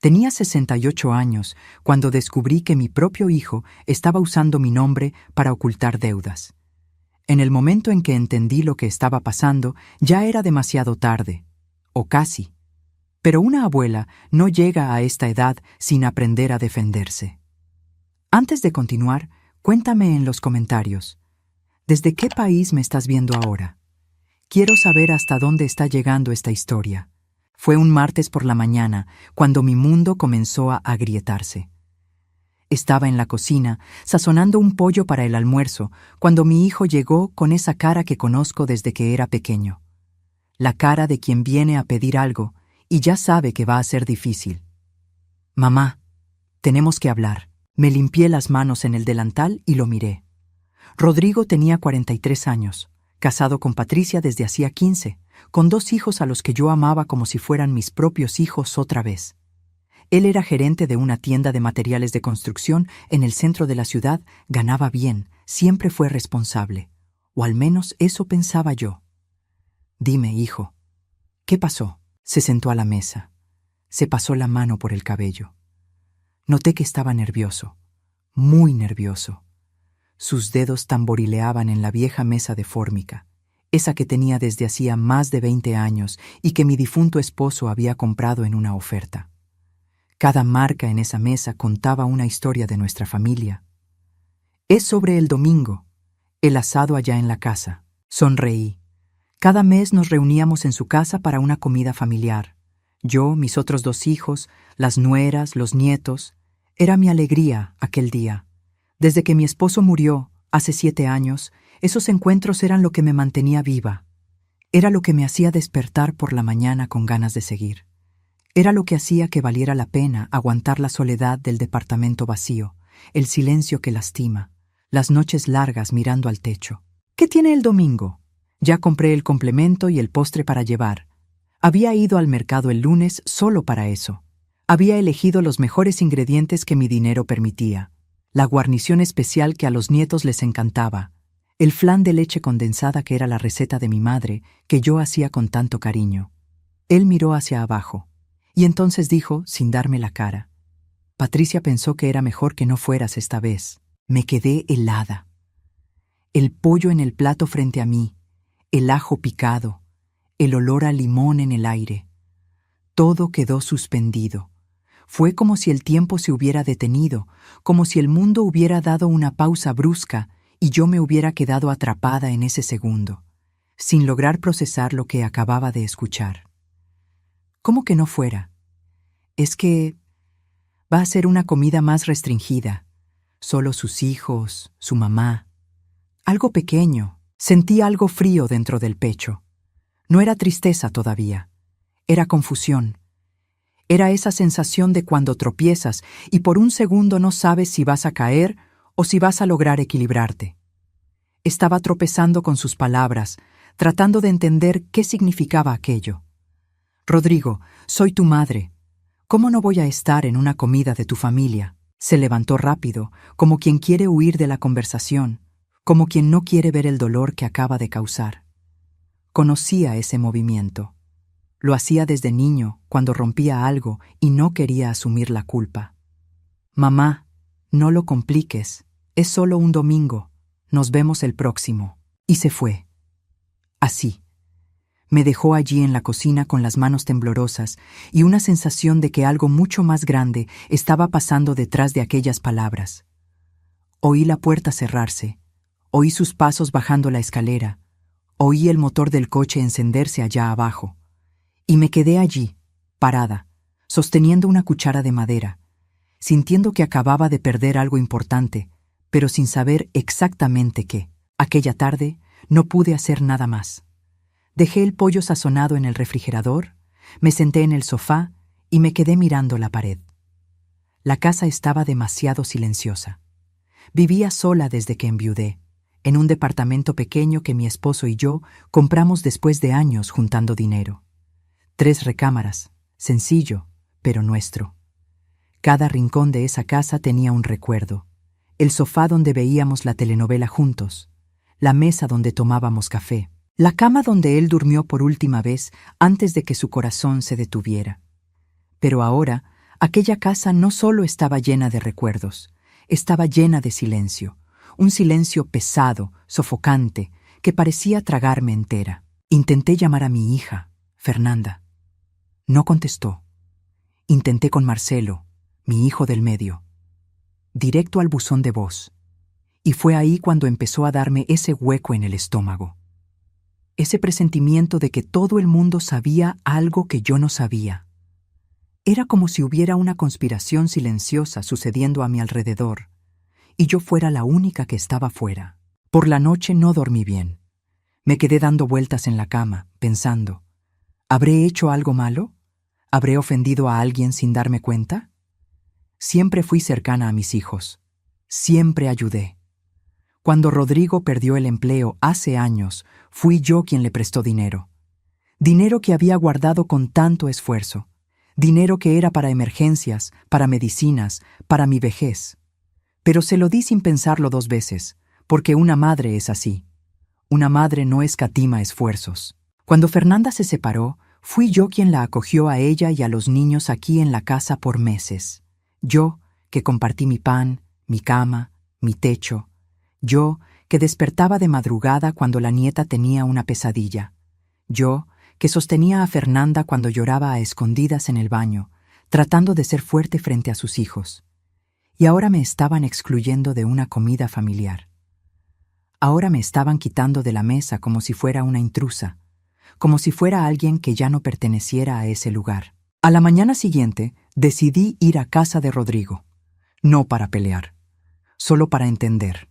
Tenía 68 años cuando descubrí que mi propio hijo estaba usando mi nombre para ocultar deudas. En el momento en que entendí lo que estaba pasando, ya era demasiado tarde, o casi. Pero una abuela no llega a esta edad sin aprender a defenderse. Antes de continuar, cuéntame en los comentarios, ¿desde qué país me estás viendo ahora? Quiero saber hasta dónde está llegando esta historia. Fue un martes por la mañana cuando mi mundo comenzó a agrietarse. Estaba en la cocina, sazonando un pollo para el almuerzo, cuando mi hijo llegó con esa cara que conozco desde que era pequeño. La cara de quien viene a pedir algo y ya sabe que va a ser difícil. Mamá, tenemos que hablar. Me limpié las manos en el delantal y lo miré. Rodrigo tenía 43 años, casado con Patricia desde hacía 15, con 2 hijos a los que yo amaba como si fueran mis propios hijos otra vez. Él era gerente de una tienda de materiales de construcción en el centro de la ciudad, ganaba bien, siempre fue responsable. O al menos eso pensaba yo. Dime, hijo, ¿qué pasó? Se sentó a la mesa. Se pasó la mano por el cabello. Noté que estaba nervioso, muy nervioso. Sus dedos tamborileaban en la vieja mesa de fórmica, esa que tenía desde hacía más de 20 años y que mi difunto esposo había comprado en una oferta. Cada marca en esa mesa contaba una historia de nuestra familia. Es sobre el domingo, el asado allá en la casa. Sonreí. Cada mes nos reuníamos en su casa para una comida familiar. Yo, mis otros 2 hijos, las nueras, los nietos. Era mi alegría aquel día. Desde que mi esposo murió, hace 7 años, esos encuentros eran lo que me mantenía viva. Era lo que me hacía despertar por la mañana con ganas de seguir. Era lo que hacía que valiera la pena aguantar la soledad del departamento vacío, el silencio que lastima, las noches largas mirando al techo. ¿Qué tiene el domingo? Ya compré el complemento y el postre para llevar. Había ido al mercado el lunes solo para eso. Había elegido los mejores ingredientes que mi dinero permitía. La guarnición especial que a los nietos les encantaba. El flan de leche condensada que era la receta de mi madre, que yo hacía con tanto cariño. Él miró hacia abajo. Y entonces dijo, sin darme la cara, Patricia pensó que era mejor que no fueras esta vez. Me quedé helada. El pollo en el plato frente a mí, el ajo picado, el olor a limón en el aire. Todo quedó suspendido. Fue como si el tiempo se hubiera detenido, como si el mundo hubiera dado una pausa brusca y yo me hubiera quedado atrapada en ese segundo, sin lograr procesar lo que acababa de escuchar. ¿Cómo que no fuera? Es que va a ser una comida más restringida. Solo sus hijos, su mamá. Algo pequeño. Sentí algo frío dentro del pecho. No era tristeza todavía. Era confusión. Era esa sensación de cuando tropiezas y por un segundo no sabes si vas a caer o si vas a lograr equilibrarte. Estaba tropezando con sus palabras, tratando de entender qué significaba aquello. Rodrigo, soy tu madre. ¿Cómo no voy a estar en una comida de tu familia? Se levantó rápido, como quien quiere huir de la conversación, como quien no quiere ver el dolor que acaba de causar. Conocía ese movimiento. Lo hacía desde niño, cuando rompía algo y no quería asumir la culpa. Mamá, no lo compliques. Es solo un domingo. Nos vemos el próximo. Y se fue. Así. Me dejó allí en la cocina con las manos temblorosas y una sensación de que algo mucho más grande estaba pasando detrás de aquellas palabras. Oí la puerta cerrarse. Oí sus pasos bajando la escalera. Oí el motor del coche encenderse allá abajo. Y me quedé allí, parada, sosteniendo una cuchara de madera, sintiendo que acababa de perder algo importante, pero sin saber exactamente qué. Aquella tarde no pude hacer nada más. Dejé el pollo sazonado en el refrigerador, me senté en el sofá y me quedé mirando la pared. La casa estaba demasiado silenciosa. Vivía sola desde que enviudé, en un departamento pequeño que mi esposo y yo compramos después de años juntando dinero. 3 recámaras, sencillo, pero nuestro. Cada rincón de esa casa tenía un recuerdo. El sofá donde veíamos la telenovela juntos, la mesa donde tomábamos café, la cama donde él durmió por última vez antes de que su corazón se detuviera. Pero ahora, Aquella casa no solo estaba llena de recuerdos, estaba llena de silencio, un silencio pesado, sofocante, que parecía tragarme entera. Intenté llamar a mi hija, Fernanda. No contestó. Intenté con Marcelo, mi hijo del medio. Directo al buzón de voz. Y fue ahí cuando empezó a darme ese hueco en el estómago. Ese presentimiento de que todo el mundo sabía algo que yo no sabía. Era como si hubiera una conspiración silenciosa sucediendo a mi alrededor, y yo fuera la única que estaba fuera. Por la noche no dormí bien. Me quedé dando vueltas en la cama, pensando, ¿habré hecho algo malo? ¿Habré ofendido a alguien sin darme cuenta? Siempre fui cercana a mis hijos. Siempre ayudé. Cuando Rodrigo perdió el empleo hace años, fui yo quien le prestó dinero. Dinero que había guardado con tanto esfuerzo. Dinero que era para emergencias, para medicinas, para mi vejez. Pero se lo di sin pensarlo 2 veces, porque una madre es así. Una madre no escatima esfuerzos. Cuando Fernanda se separó, fui yo quien la acogió a ella y a los niños aquí en la casa por meses. Yo, que compartí mi pan, mi cama, mi techo. Yo, que despertaba de madrugada cuando la nieta tenía una pesadilla. Yo, que sostenía a Fernanda cuando lloraba a escondidas en el baño, tratando de ser fuerte frente a sus hijos. Y ahora me estaban excluyendo de una comida familiar. Ahora me estaban quitando de la mesa como si fuera una intrusa, como si fuera alguien que ya no perteneciera a ese lugar. A la mañana siguiente, decidí ir a casa de Rodrigo. No para pelear, solo para entender.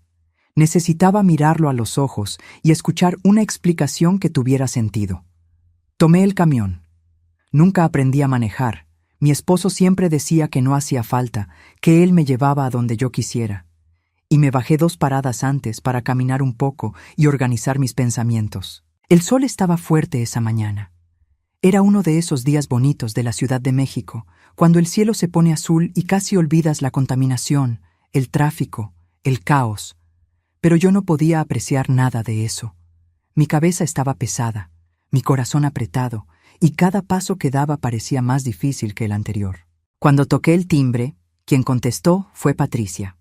Necesitaba mirarlo a los ojos y escuchar una explicación que tuviera sentido. Tomé el camión. Nunca aprendí a manejar. Mi esposo siempre decía que no hacía falta, que él me llevaba a donde yo quisiera. Y me bajé 2 paradas antes para caminar un poco y organizar mis pensamientos. El sol estaba fuerte esa mañana. Era uno de esos días bonitos de la Ciudad de México, cuando el cielo se pone azul y casi olvidas la contaminación, el tráfico, el caos. Pero yo no podía apreciar nada de eso. Mi cabeza estaba pesada, mi corazón apretado, y cada paso que daba parecía más difícil que el anterior. Cuando toqué el timbre, quien contestó fue Patricia.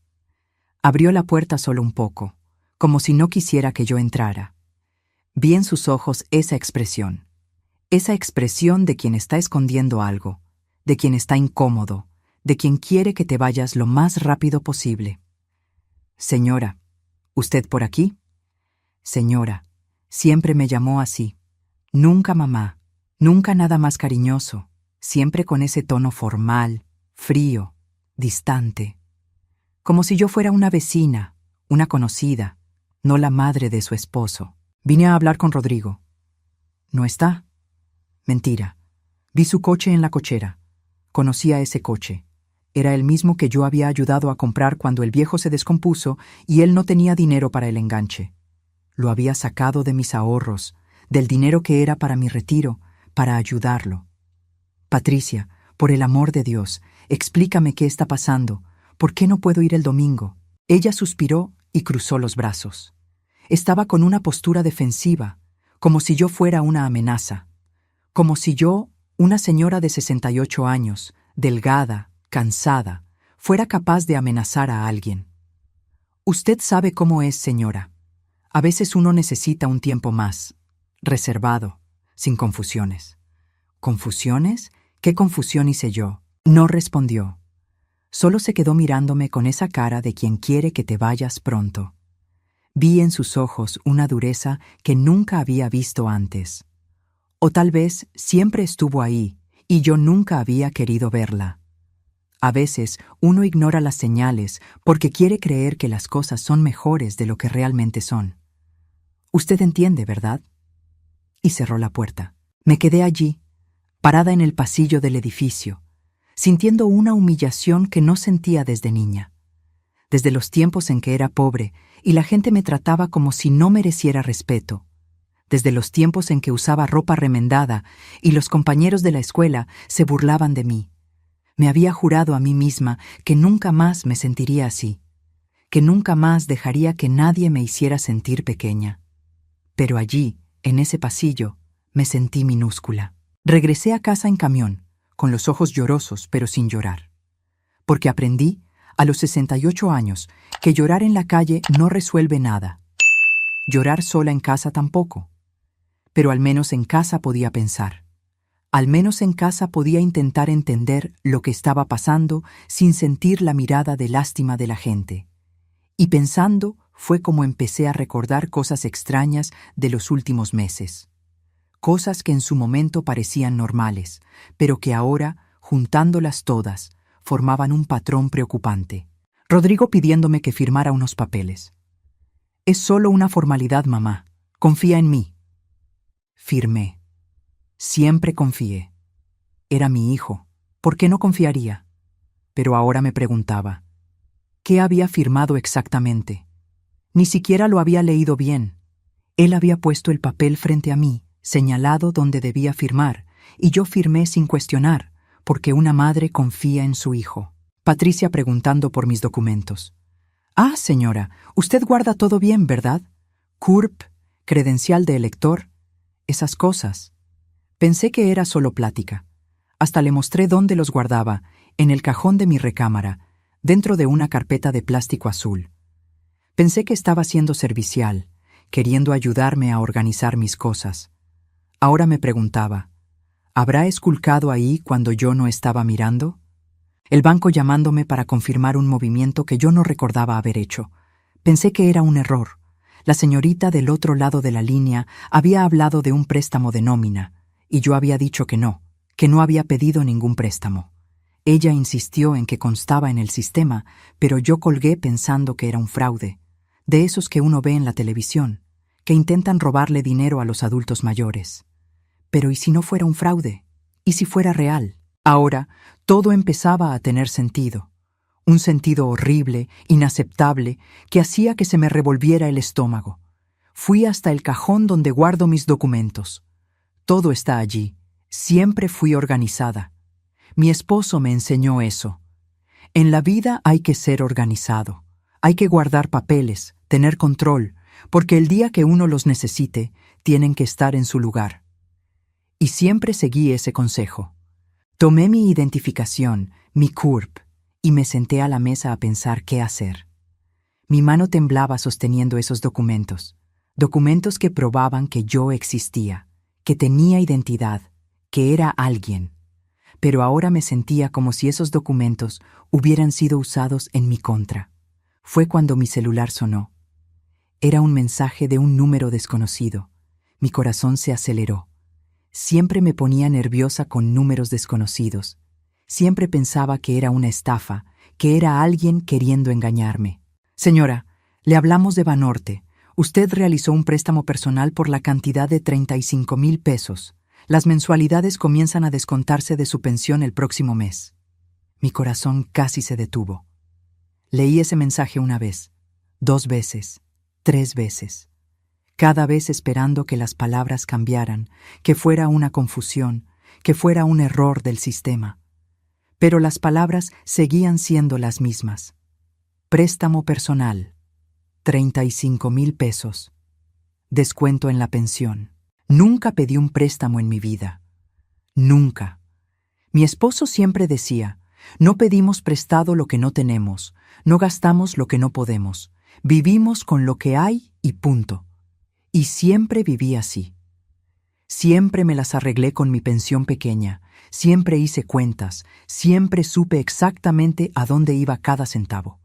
Abrió la puerta solo un poco, como si no quisiera que yo entrara. Vi en sus ojos esa expresión de quien está escondiendo algo, de quien está incómodo, de quien quiere que te vayas lo más rápido posible. Señora, ¿usted por aquí? Señora, siempre me llamó así. Nunca mamá, nunca nada más cariñoso, siempre con ese tono formal, frío, distante. Como si yo fuera una vecina, una conocida, no la madre de su esposo. Vine a hablar con Rodrigo. ¿No está? Mentira. Vi su coche en la cochera. Conocía ese coche. Era el mismo que yo había ayudado a comprar cuando el viejo se descompuso y él no tenía dinero para el enganche. Lo había sacado de mis ahorros, del dinero que era para mi retiro, para ayudarlo. Patricia, por el amor de Dios, explícame qué está pasando. ¿Por qué no puedo ir el domingo? Ella suspiró y cruzó los brazos. Estaba con una postura defensiva, como si yo fuera una amenaza. Como si yo, una señora de 68 años, delgada, cansada, fuera capaz de amenazar a alguien. Usted sabe cómo es, señora. A veces uno necesita un tiempo más, reservado, sin confusiones. ¿Confusiones? ¿Qué confusión hice yo? No respondió. Solo se quedó mirándome con esa cara de quien quiere que te vayas pronto. Vi en sus ojos una dureza que nunca había visto antes. O tal vez siempre estuvo ahí y yo nunca había querido verla. A veces uno ignora las señales porque quiere creer que las cosas son mejores de lo que realmente son. Usted entiende, ¿verdad? Y cerró la puerta. Me quedé allí, parada en el pasillo del edificio, sintiendo una humillación que no sentía desde niña. Desde los tiempos en que era pobre y la gente me trataba como si no mereciera respeto. Desde los tiempos en que usaba ropa remendada y los compañeros de la escuela se burlaban de mí. Me había jurado a mí misma que nunca más me sentiría así, que nunca más dejaría que nadie me hiciera sentir pequeña. Pero allí, en ese pasillo, me sentí minúscula. Regresé a casa en camión, con los ojos llorosos pero sin llorar. Porque aprendí, a los 68 años, que llorar en la calle no resuelve nada. Llorar sola en casa tampoco. Pero al menos en casa podía pensar. Al menos en casa podía intentar entender lo que estaba pasando sin sentir la mirada de lástima de la gente. Y pensando fue como empecé a recordar cosas extrañas de los últimos meses. Cosas que en su momento parecían normales, pero que ahora, juntándolas todas, formaban un patrón preocupante. Rodrigo pidiéndome que firmara unos papeles. «Es solo una formalidad, mamá. Confía en mí». Firmé. Siempre confié. Era mi hijo. ¿Por qué no confiaría? Pero ahora me preguntaba, ¿qué había firmado exactamente? Ni siquiera lo había leído bien. Él había puesto el papel frente a mí, señalado donde debía firmar, y yo firmé sin cuestionar, porque una madre confía en su hijo. Patricia preguntando por mis documentos. «Ah, señora, usted guarda todo bien, ¿verdad? CURP, credencial de elector, esas cosas». Pensé que era solo plática. Hasta le mostré dónde los guardaba, en el cajón de mi recámara, dentro de una carpeta de plástico azul. Pensé que estaba siendo servicial, queriendo ayudarme a organizar mis cosas. Ahora me preguntaba, ¿habrá esculcado ahí cuando yo no estaba mirando? El banco llamándome para confirmar un movimiento que yo no recordaba haber hecho. Pensé que era un error. La señorita del otro lado de la línea había hablado de un préstamo de nómina, y yo había dicho que no había pedido ningún préstamo. Ella insistió en que constaba en el sistema, pero yo colgué pensando que era un fraude, de esos que uno ve en la televisión, que intentan robarle dinero a los adultos mayores. Pero ¿y si no fuera un fraude? ¿Y si fuera real? Ahora, todo empezaba a tener sentido. Un sentido horrible, inaceptable, que hacía que se me revolviera el estómago. Fui hasta el cajón donde guardo mis documentos. Todo está allí. Siempre fui organizada. Mi esposo me enseñó eso. En la vida hay que ser organizado. Hay que guardar papeles, tener control, porque el día que uno los necesite, tienen que estar en su lugar. Y siempre seguí ese consejo. Tomé mi identificación, mi CURP, y me senté a la mesa a pensar qué hacer. Mi mano temblaba sosteniendo esos documentos que probaban que yo existía, que tenía identidad, que era alguien. Pero ahora me sentía como si esos documentos hubieran sido usados en mi contra. Fue cuando mi celular sonó. Era un mensaje de un número desconocido. Mi corazón se aceleró. Siempre me ponía nerviosa con números desconocidos. Siempre pensaba que era una estafa, que era alguien queriendo engañarme. «Señora, le hablamos de Banorte. Usted realizó un préstamo personal por la cantidad de 35,000 pesos. Las mensualidades comienzan a descontarse de su pensión el próximo mes». Mi corazón casi se detuvo. Leí ese mensaje una vez, 2 veces, 3 veces. Cada vez esperando que las palabras cambiaran, que fuera una confusión, que fuera un error del sistema. Pero las palabras seguían siendo las mismas. Préstamo personal, 35,000 pesos. Descuento en la pensión. Nunca pedí un préstamo en mi vida. Nunca. Mi esposo siempre decía, no pedimos prestado lo que no tenemos, no gastamos lo que no podemos, vivimos con lo que hay y punto. Y siempre viví así. Siempre me las arreglé con mi pensión pequeña, siempre hice cuentas, siempre supe exactamente a dónde iba cada centavo.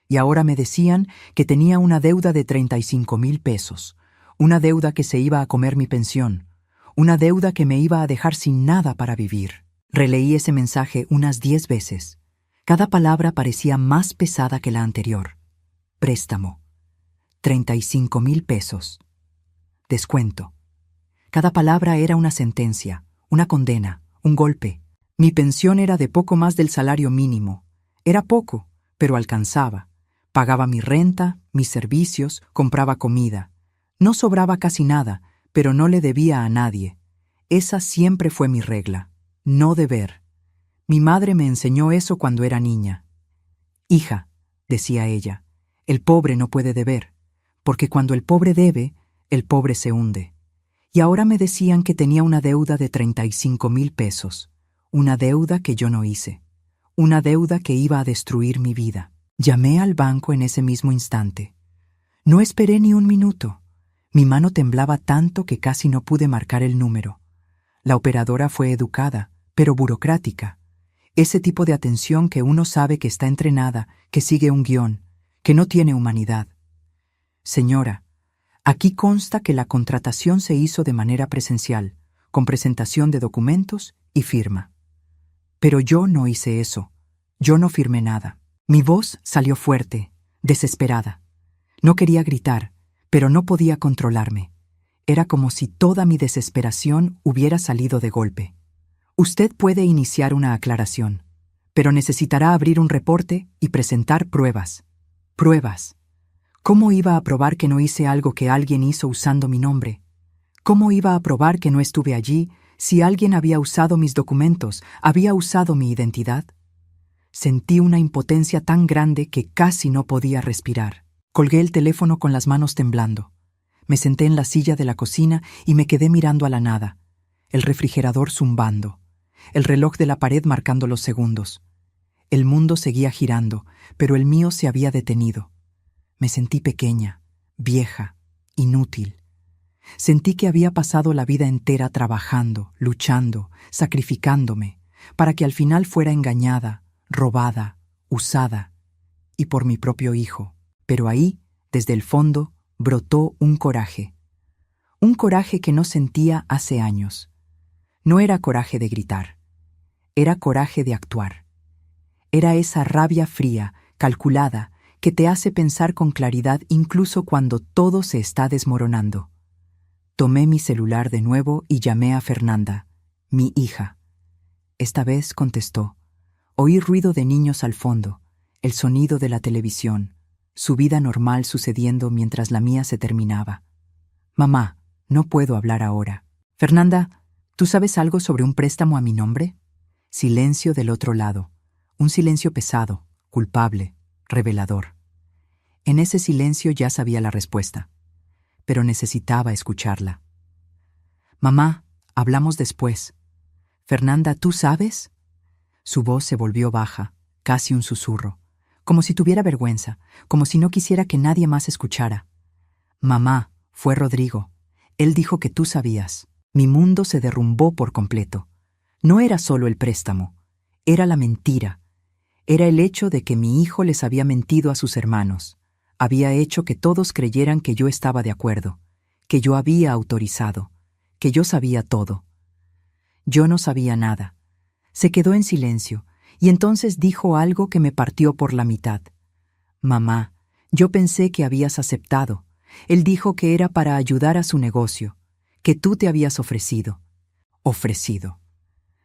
Y ahora me decían que tenía una deuda de 35,000 pesos, una deuda que se iba a comer mi pensión, una deuda que me iba a dejar sin nada para vivir. Releí ese mensaje unas 10 veces. Cada palabra parecía más pesada que la anterior. Préstamo. 35,000 pesos. Descuento. Cada palabra era una sentencia, una condena, un golpe. Mi pensión era de poco más del salario mínimo. Era poco, pero alcanzaba. Pagaba mi renta, mis servicios, compraba comida. No sobraba casi nada, pero no le debía a nadie. Esa siempre fue mi regla. No deber. Mi madre me enseñó eso cuando era niña. «Hija», decía ella, «el pobre no puede deber, porque cuando el pobre debe, el pobre se hunde». Y ahora me decían que tenía una deuda de 35,000 pesos, una deuda que yo no hice, una deuda que iba a destruir mi vida. Llamé al banco en ese mismo instante. No esperé ni un minuto. Mi mano temblaba tanto que casi no pude marcar el número. La operadora fue educada, pero burocrática. Ese tipo de atención que uno sabe que está entrenada, que sigue un guión, que no tiene humanidad. Señora, aquí consta que la contratación se hizo de manera presencial, con presentación de documentos y firma. Pero yo no hice eso. Yo no firmé nada. Mi voz salió fuerte, desesperada. No quería gritar, pero no podía controlarme. Era como si toda mi desesperación hubiera salido de golpe. Usted puede iniciar una aclaración, pero necesitará abrir un reporte y presentar pruebas. Pruebas. ¿Cómo iba a probar que no hice algo que alguien hizo usando mi nombre? ¿Cómo iba a probar que no estuve allí si alguien había usado mis documentos, había usado mi identidad? Sentí una impotencia tan grande que casi no podía respirar. Colgué el teléfono con las manos temblando. Me senté en la silla de la cocina y me quedé mirando a la nada. El refrigerador zumbando. El reloj de la pared marcando los segundos. El mundo seguía girando, pero el mío se había detenido. Me sentí pequeña, vieja, inútil. Sentí que había pasado la vida entera trabajando, luchando, sacrificándome, para que al final fuera engañada, robada, usada, y por mi propio hijo. Pero ahí, desde el fondo, brotó un coraje. Un coraje que no sentía hace años. No era coraje de gritar. Era coraje de actuar. Era esa rabia fría, calculada, que te hace pensar con claridad incluso cuando todo se está desmoronando. Tomé mi celular de nuevo y llamé a Fernanda, mi hija. Esta vez contestó. Oí ruido de niños al fondo, el sonido de la televisión, su vida normal sucediendo mientras la mía se terminaba. Mamá, no puedo hablar ahora. Fernanda, ¿tú sabes algo sobre un préstamo a mi nombre? Silencio del otro lado. Un silencio pesado, culpable, revelador. En ese silencio ya sabía la respuesta, pero necesitaba escucharla. Mamá, hablamos después. Fernanda, ¿tú sabes? Su voz se volvió baja, casi un susurro, como si tuviera vergüenza, como si no quisiera que nadie más escuchara. Mamá, fue Rodrigo. Él dijo que tú sabías. Mi mundo se derrumbó por completo. No era solo el préstamo, era la mentira. Era el hecho de que mi hijo les había mentido a sus hermanos. Había hecho que todos creyeran que yo estaba de acuerdo, que yo había autorizado, que yo sabía todo. Yo no sabía nada. Se quedó en silencio, y entonces dijo algo que me partió por la mitad. Mamá, yo pensé que habías aceptado. Él dijo que era para ayudar a su negocio, que tú te habías ofrecido. Ofrecido.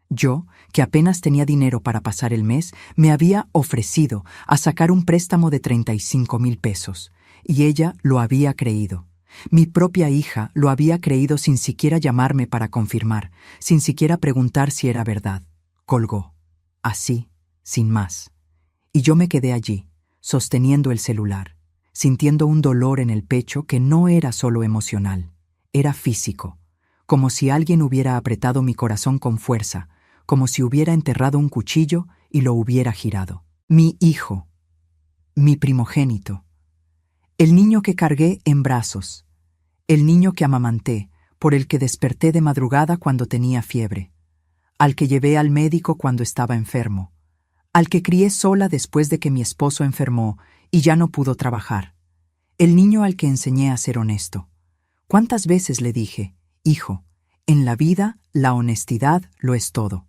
Yo, que apenas tenía dinero para pasar el mes, me había ofrecido a sacar un préstamo de 35,000 pesos, y ella lo había creído. Mi propia hija lo había creído sin siquiera llamarme para confirmar, sin siquiera preguntar si era verdad. Colgó. Así, sin más. Y yo me quedé allí, sosteniendo el celular, sintiendo un dolor en el pecho que no era solo emocional, era físico, como si alguien hubiera apretado mi corazón con fuerza, como si hubiera enterrado un cuchillo y lo hubiera girado. Mi hijo, mi primogénito, el niño que cargué en brazos, el niño que amamanté, por el que desperté de madrugada cuando tenía fiebre, al que llevé al médico cuando estaba enfermo, al que crié sola después de que mi esposo enfermó y ya no pudo trabajar, el niño al que enseñé a ser honesto. ¿Cuántas veces le dije, hijo, en la vida la honestidad lo es todo?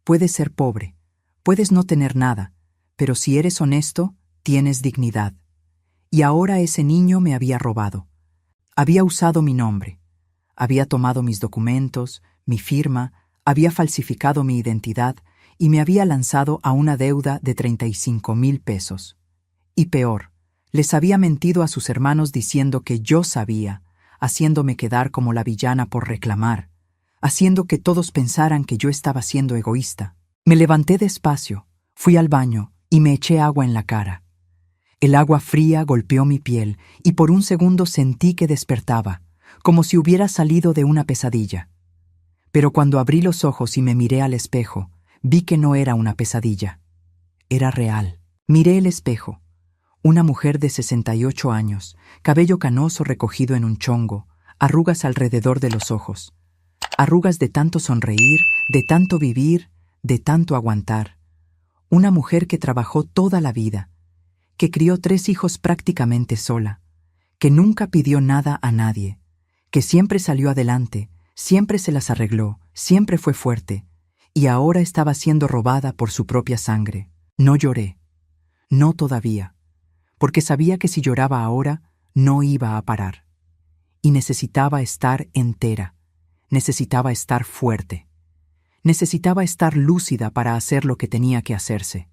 Puedes ser pobre, puedes no tener nada, pero si eres honesto, tienes dignidad. Y ahora ese niño me había robado. Había usado mi nombre, había tomado mis documentos, mi firma, había falsificado mi identidad y me había lanzado a una deuda de 35,000 pesos. Y peor, les había mentido a sus hermanos diciendo que yo sabía, haciéndome quedar como la villana por reclamar, haciendo que todos pensaran que yo estaba siendo egoísta. Me levanté despacio, fui al baño y me eché agua en la cara. El agua fría golpeó mi piel y por un segundo sentí que despertaba, como si hubiera salido de una pesadilla. Pero cuando abrí los ojos y me miré al espejo, Vi que no era una pesadilla. Era real. Miré el espejo. Una mujer de 68 años, cabello canoso recogido en un chongo, arrugas alrededor de los ojos. Arrugas de tanto sonreír, de tanto vivir, de tanto aguantar. Una mujer que trabajó toda la vida, que crió 3 hijos prácticamente sola, que nunca pidió nada a nadie, que siempre salió adelante, siempre se las arregló, siempre fue fuerte, y ahora estaba siendo robada por su propia sangre. No lloré. No todavía, porque sabía que si lloraba ahora, no iba a parar. Y necesitaba estar entera, necesitaba estar fuerte, necesitaba estar lúcida para hacer lo que tenía que hacerse.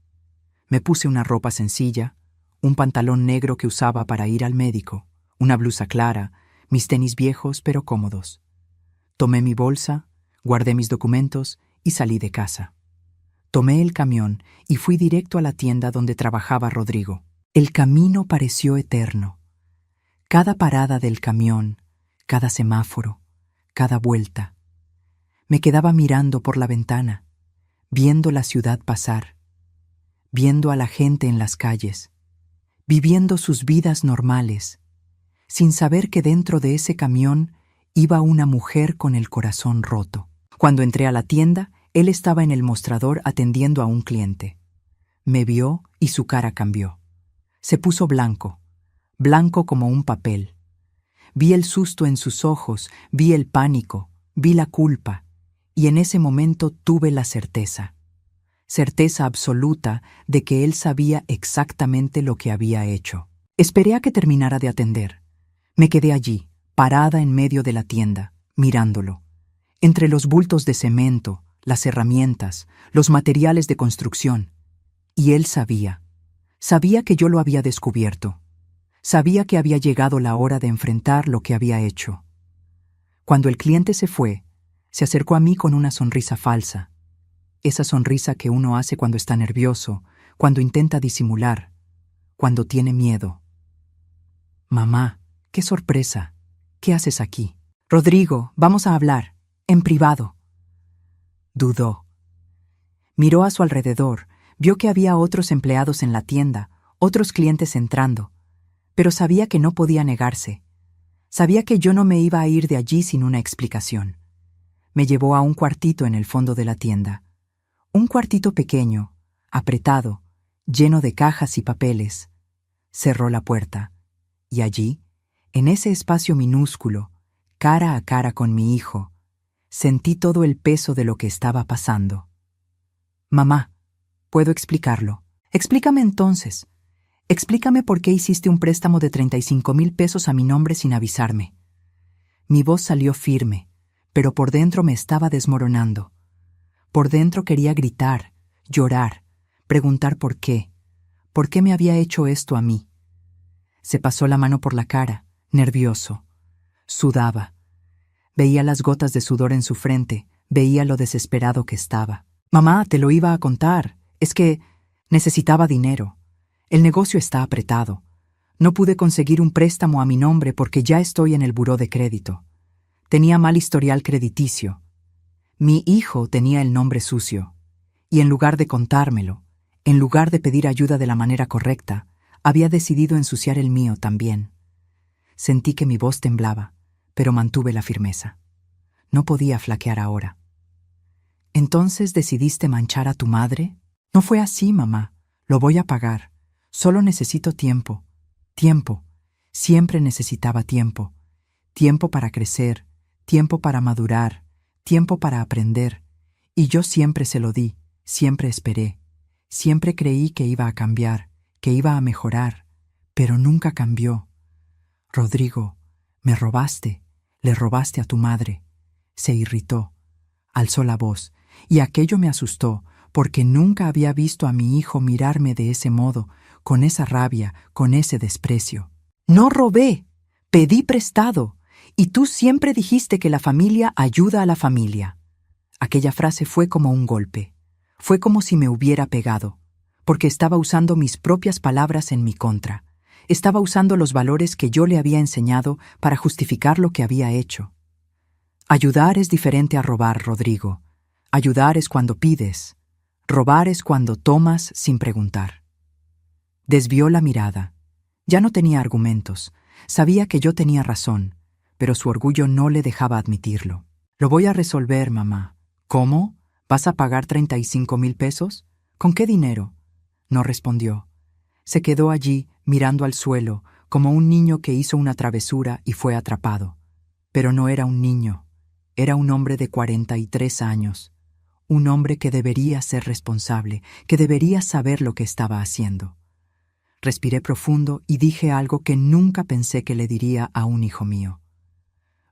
Me puse una ropa sencilla, un pantalón negro que usaba para ir al médico, una blusa clara, mis tenis viejos pero cómodos. Tomé mi bolsa, guardé mis documentos y salí de casa. Tomé el camión y fui directo a la tienda donde trabajaba Rodrigo. El camino pareció eterno. Cada parada del camión, cada semáforo, cada vuelta. Me quedaba mirando por la ventana, viendo la ciudad pasar, viendo a la gente en las calles, viviendo sus vidas normales, sin saber que dentro de ese camión iba una mujer con el corazón roto. Cuando entré a la tienda, él estaba en el mostrador atendiendo a un cliente. Me vio y su cara cambió. Se puso blanco, blanco como un papel. Vi el susto en sus ojos, vi el pánico, vi la culpa, y en ese momento tuve la certeza absoluta de que él sabía exactamente lo que había hecho. Esperé a que terminara de atender. Me quedé allí, parada en medio de la tienda, mirándolo. Entre los bultos de cemento, las herramientas, los materiales de construcción. Y él sabía que yo lo había descubierto. Sabía que había llegado la hora de enfrentar lo que había hecho. Cuando el cliente se fue, se acercó a mí con una sonrisa falsa. Esa sonrisa que uno hace cuando está nervioso, cuando intenta disimular, cuando tiene miedo. Mamá, qué sorpresa. ¿Qué haces aquí? Rodrigo, vamos a hablar, en privado. Dudó. Miró a su alrededor, vio que había otros empleados en la tienda, otros clientes entrando, pero sabía que no podía negarse. Sabía que yo no me iba a ir de allí sin una explicación. Me llevó a un cuartito en el fondo de la tienda. Un cuartito pequeño, apretado, lleno de cajas y papeles. Cerró la puerta, y allí, en ese espacio minúsculo, cara a cara con mi hijo, sentí todo el peso de lo que estaba pasando. Mamá, puedo explicarlo. Explícame entonces. Explícame por qué hiciste un préstamo de 35,000 pesos a mi nombre sin avisarme. Mi voz salió firme, pero por dentro me estaba desmoronando. Por dentro quería gritar, llorar, preguntar por qué me había hecho esto a mí. Se pasó la mano por la cara, nervioso. Sudaba. Veía las gotas de sudor en su frente, veía lo desesperado que estaba. Mamá, te lo iba a contar. Es que necesitaba dinero. El negocio está apretado. No pude conseguir un préstamo a mi nombre porque ya estoy en el buró de crédito. Tenía mal historial crediticio. Mi hijo tenía el nombre sucio. Y en lugar de contármelo, en lugar de pedir ayuda de la manera correcta, había decidido ensuciar el mío también. Sentí que mi voz temblaba, pero mantuve la firmeza. No podía flaquear ahora. ¿Entonces decidiste manchar a tu madre? No fue así, mamá. Lo voy a pagar. Solo necesito tiempo. Tiempo. Siempre necesitaba tiempo. Tiempo para crecer, tiempo para madurar, tiempo para aprender. Y yo siempre se lo di, siempre esperé. Siempre creí que iba a cambiar, que iba a mejorar, pero nunca cambió. Rodrigo, me robaste, le robaste a tu madre. Se irritó, alzó la voz, y aquello me asustó, porque nunca había visto a mi hijo mirarme de ese modo, con esa rabia, con ese desprecio. No robé, pedí prestado, y tú siempre dijiste que la familia ayuda a la familia. Aquella frase fue como un golpe, fue como si me hubiera pegado, porque estaba usando mis propias palabras en mi contra, estaba usando los valores que yo le había enseñado para justificar lo que había hecho. Ayudar es diferente a robar, Rodrigo. Ayudar es cuando pides. Robar es cuando tomas sin preguntar. Desvió la mirada. Ya no tenía argumentos. Sabía que yo tenía razón, pero su orgullo no le dejaba admitirlo. Lo voy a resolver, mamá. ¿Cómo? ¿Vas a pagar 35,000 pesos? ¿Con qué dinero? No respondió. Se quedó allí, mirando al suelo, como un niño que hizo una travesura y fue atrapado. Pero no era un niño. Era un hombre de 43 años. Un hombre que debería ser responsable, que debería saber lo que estaba haciendo. Respiré profundo y dije algo que nunca pensé que le diría a un hijo mío.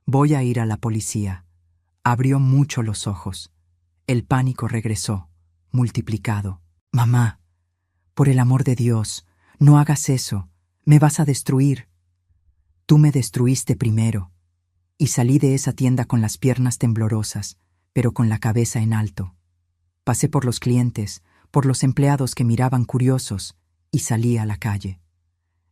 Voy a ir a la policía. Abrió mucho los ojos. El pánico regresó, multiplicado. Mamá, por el amor de Dios, no hagas eso. Me vas a destruir. Tú me destruiste primero. Y salí de esa tienda con las piernas temblorosas, pero con la cabeza en alto. Pasé por los clientes, por los empleados que miraban curiosos, y salí a la calle.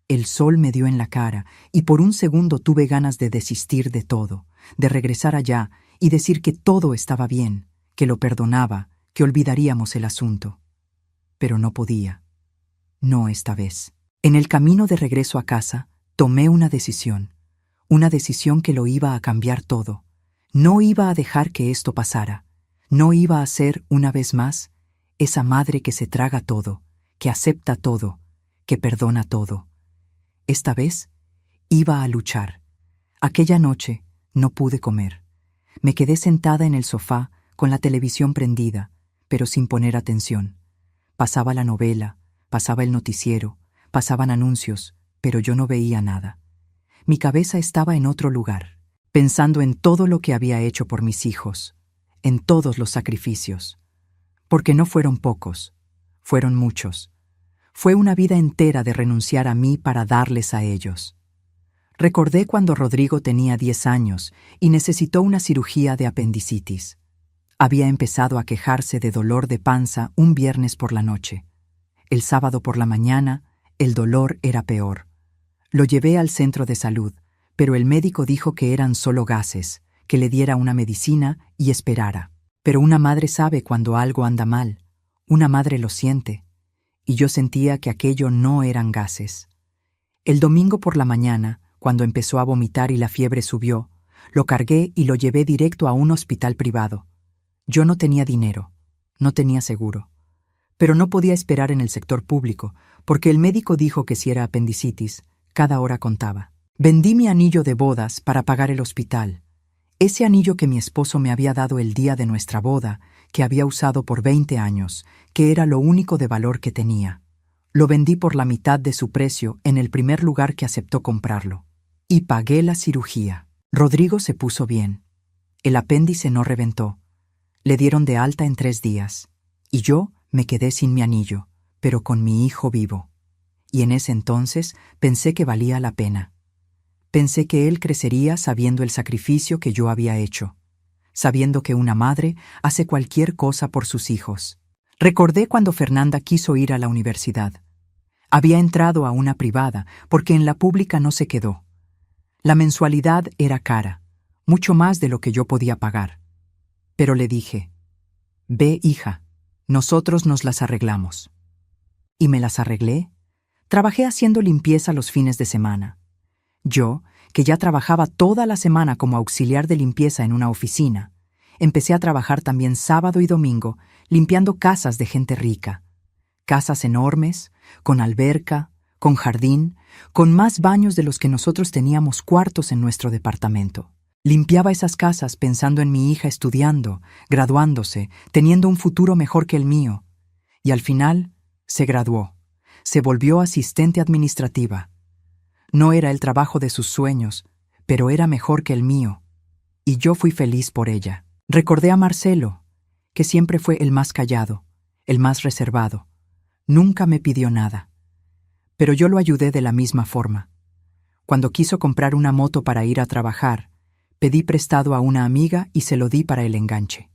El sol me dio en la cara, y por un segundo tuve ganas de desistir de todo, de regresar allá y decir que todo estaba bien, que lo perdonaba, que olvidaríamos el asunto. Pero no podía. No esta vez. En el camino de regreso a casa, tomé una decisión que lo iba a cambiar todo. No iba a dejar que esto pasara. No iba a ser, una vez más, esa madre que se traga todo, que acepta todo, que perdona todo. Esta vez, iba a luchar. Aquella noche, no pude comer. Me quedé sentada en el sofá, con la televisión prendida, pero sin poner atención. Pasaba la novela, pasaba el noticiero, pasaban anuncios, pero yo no veía nada. Mi cabeza estaba en otro lugar, pensando en todo lo que había hecho por mis hijos, en todos los sacrificios. Porque no fueron pocos, fueron muchos. Fue una vida entera de renunciar a mí para darles a ellos. Recordé cuando Rodrigo tenía 10 años y necesitó una cirugía de apendicitis. Había empezado a quejarse de dolor de panza un viernes por la noche. El sábado por la mañana, el dolor era peor. Lo llevé al centro de salud, pero el médico dijo que eran solo gases, que le diera una medicina y esperara. Pero una madre sabe cuando algo anda mal. Una madre lo siente. Y yo sentía que aquello no eran gases. El domingo por la mañana, cuando empezó a vomitar y la fiebre subió, lo cargué y lo llevé directo a un hospital privado. Yo no tenía dinero, no tenía seguro. Pero no podía esperar en el sector público, porque el médico dijo que si era apendicitis, cada hora contaba. Vendí mi anillo de bodas para pagar el hospital. Ese anillo que mi esposo me había dado el día de nuestra boda, que había usado por 20 años, que era lo único de valor que tenía. Lo vendí por la mitad de su precio en el primer lugar que aceptó comprarlo. Y pagué la cirugía. Rodrigo se puso bien. El apéndice no reventó. Le dieron de alta en 3 días. Y yo me quedé sin mi anillo, pero con mi hijo vivo. Y en ese entonces pensé que valía la pena. Pensé que él crecería sabiendo el sacrificio que yo había hecho, sabiendo que una madre hace cualquier cosa por sus hijos. Recordé cuando Fernanda quiso ir a la universidad. Había entrado a una privada porque en la pública no se quedó. La mensualidad era cara, mucho más de lo que yo podía pagar. Pero le dije, «Ve, hija, nosotros nos las arreglamos». Y me las arreglé. Trabajé haciendo limpieza los fines de semana. Yo, que ya trabajaba toda la semana como auxiliar de limpieza en una oficina, empecé a trabajar también sábado y domingo limpiando casas de gente rica. Casas enormes, con alberca, con jardín, con más baños de los que nosotros teníamos cuartos en nuestro departamento. Limpiaba esas casas pensando en mi hija estudiando, graduándose, teniendo un futuro mejor que el mío. Y al final, se graduó. Se volvió asistente administrativa. No era el trabajo de sus sueños, pero era mejor que el mío. Y yo fui feliz por ella. Recordé a Marcelo, que siempre fue el más callado, el más reservado. Nunca me pidió nada. Pero yo lo ayudé de la misma forma. Cuando quiso comprar una moto para ir a trabajar, pedí prestado a una amiga y se lo di para el enganche.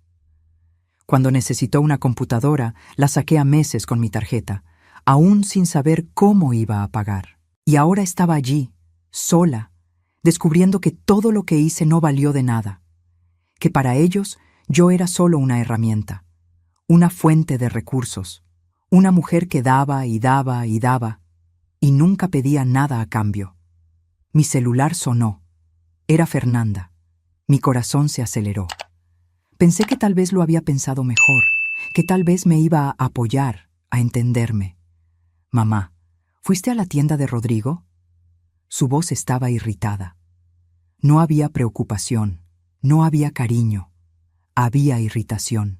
Cuando necesitó una computadora, la saqué a meses con mi tarjeta, aún sin saber cómo iba a pagar. Y ahora estaba allí, sola, descubriendo que todo lo que hice no valió de nada, que para ellos yo era solo una herramienta una fuente de recursos, una mujer que daba y daba y daba, y nunca pedía nada a cambio. Mi celular sonó. Era Fernanda. Mi corazón se aceleró. Pensé que tal vez lo había pensado mejor, que tal vez me iba a apoyar, a entenderme. «Mamá, ¿fuiste a la tienda de Rodrigo?» Su voz estaba irritada. No había preocupación, no había cariño, había irritación.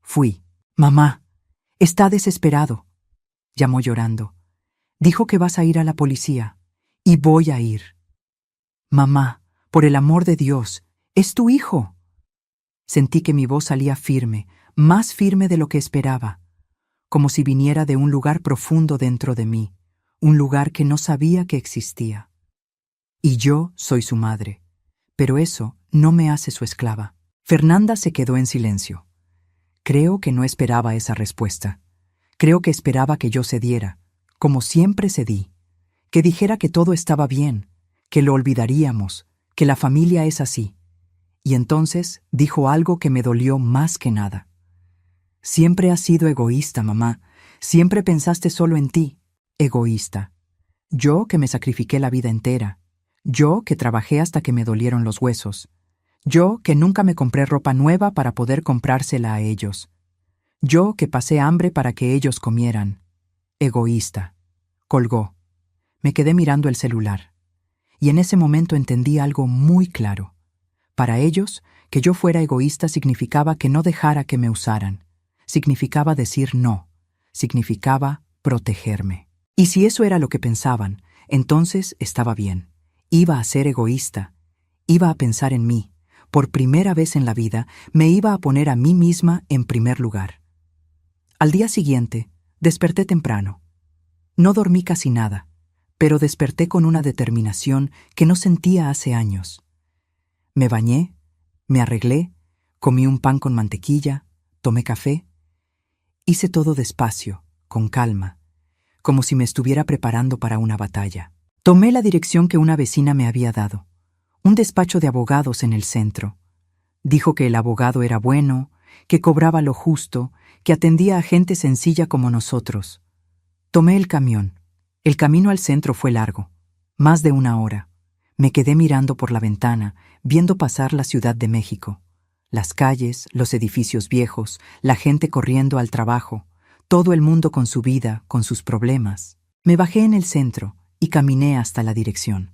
Fui. «Mamá, está desesperado», llamó llorando. «Dijo que vas a ir a la policía, y voy a ir». «Mamá, por el amor de Dios, es tu hijo». Sentí que mi voz salía firme, más firme de lo que esperaba, como si viniera de un lugar profundo dentro de mí, un lugar que no sabía que existía. Y yo soy su madre, pero eso no me hace su esclava. Fernanda se quedó en silencio. Creo que no esperaba esa respuesta. Creo que esperaba que yo cediera, como siempre cedí, que dijera que todo estaba bien, que lo olvidaríamos, que la familia es así. Y entonces dijo algo que me dolió más que nada. «Siempre has sido egoísta, mamá. Siempre pensaste solo en ti. Egoísta. Yo que me sacrifiqué la vida entera. Yo que trabajé hasta que me dolieron los huesos. Yo que nunca me compré ropa nueva para poder comprársela a ellos. Yo que pasé hambre para que ellos comieran. Egoísta». Colgó. Me quedé mirando el celular. Y en ese momento entendí algo muy claro. Para ellos, que yo fuera egoísta significaba que no dejara que me usaran. Significaba decir no. Significaba protegerme. Y si eso era lo que pensaban, entonces estaba bien. Iba a ser egoísta. Iba a pensar en mí. Por primera vez en la vida, me iba a poner a mí misma en primer lugar. Al día siguiente, desperté temprano. No dormí casi nada, pero desperté con una determinación que no sentía hace años. Me bañé, me arreglé, comí un pan con mantequilla, tomé café. Hice todo despacio, con calma, como si me estuviera preparando para una batalla. Tomé la dirección que una vecina me había dado, un despacho de abogados en el centro. Dijo que el abogado era bueno, que cobraba lo justo, que atendía a gente sencilla como nosotros. Tomé el camión. El camino al centro fue largo, más de 1 hora. Me quedé mirando por la ventana, viendo pasar la Ciudad de México. Las calles, los edificios viejos, la gente corriendo al trabajo, todo el mundo con su vida, con sus problemas. Me bajé en el centro y caminé hasta la dirección.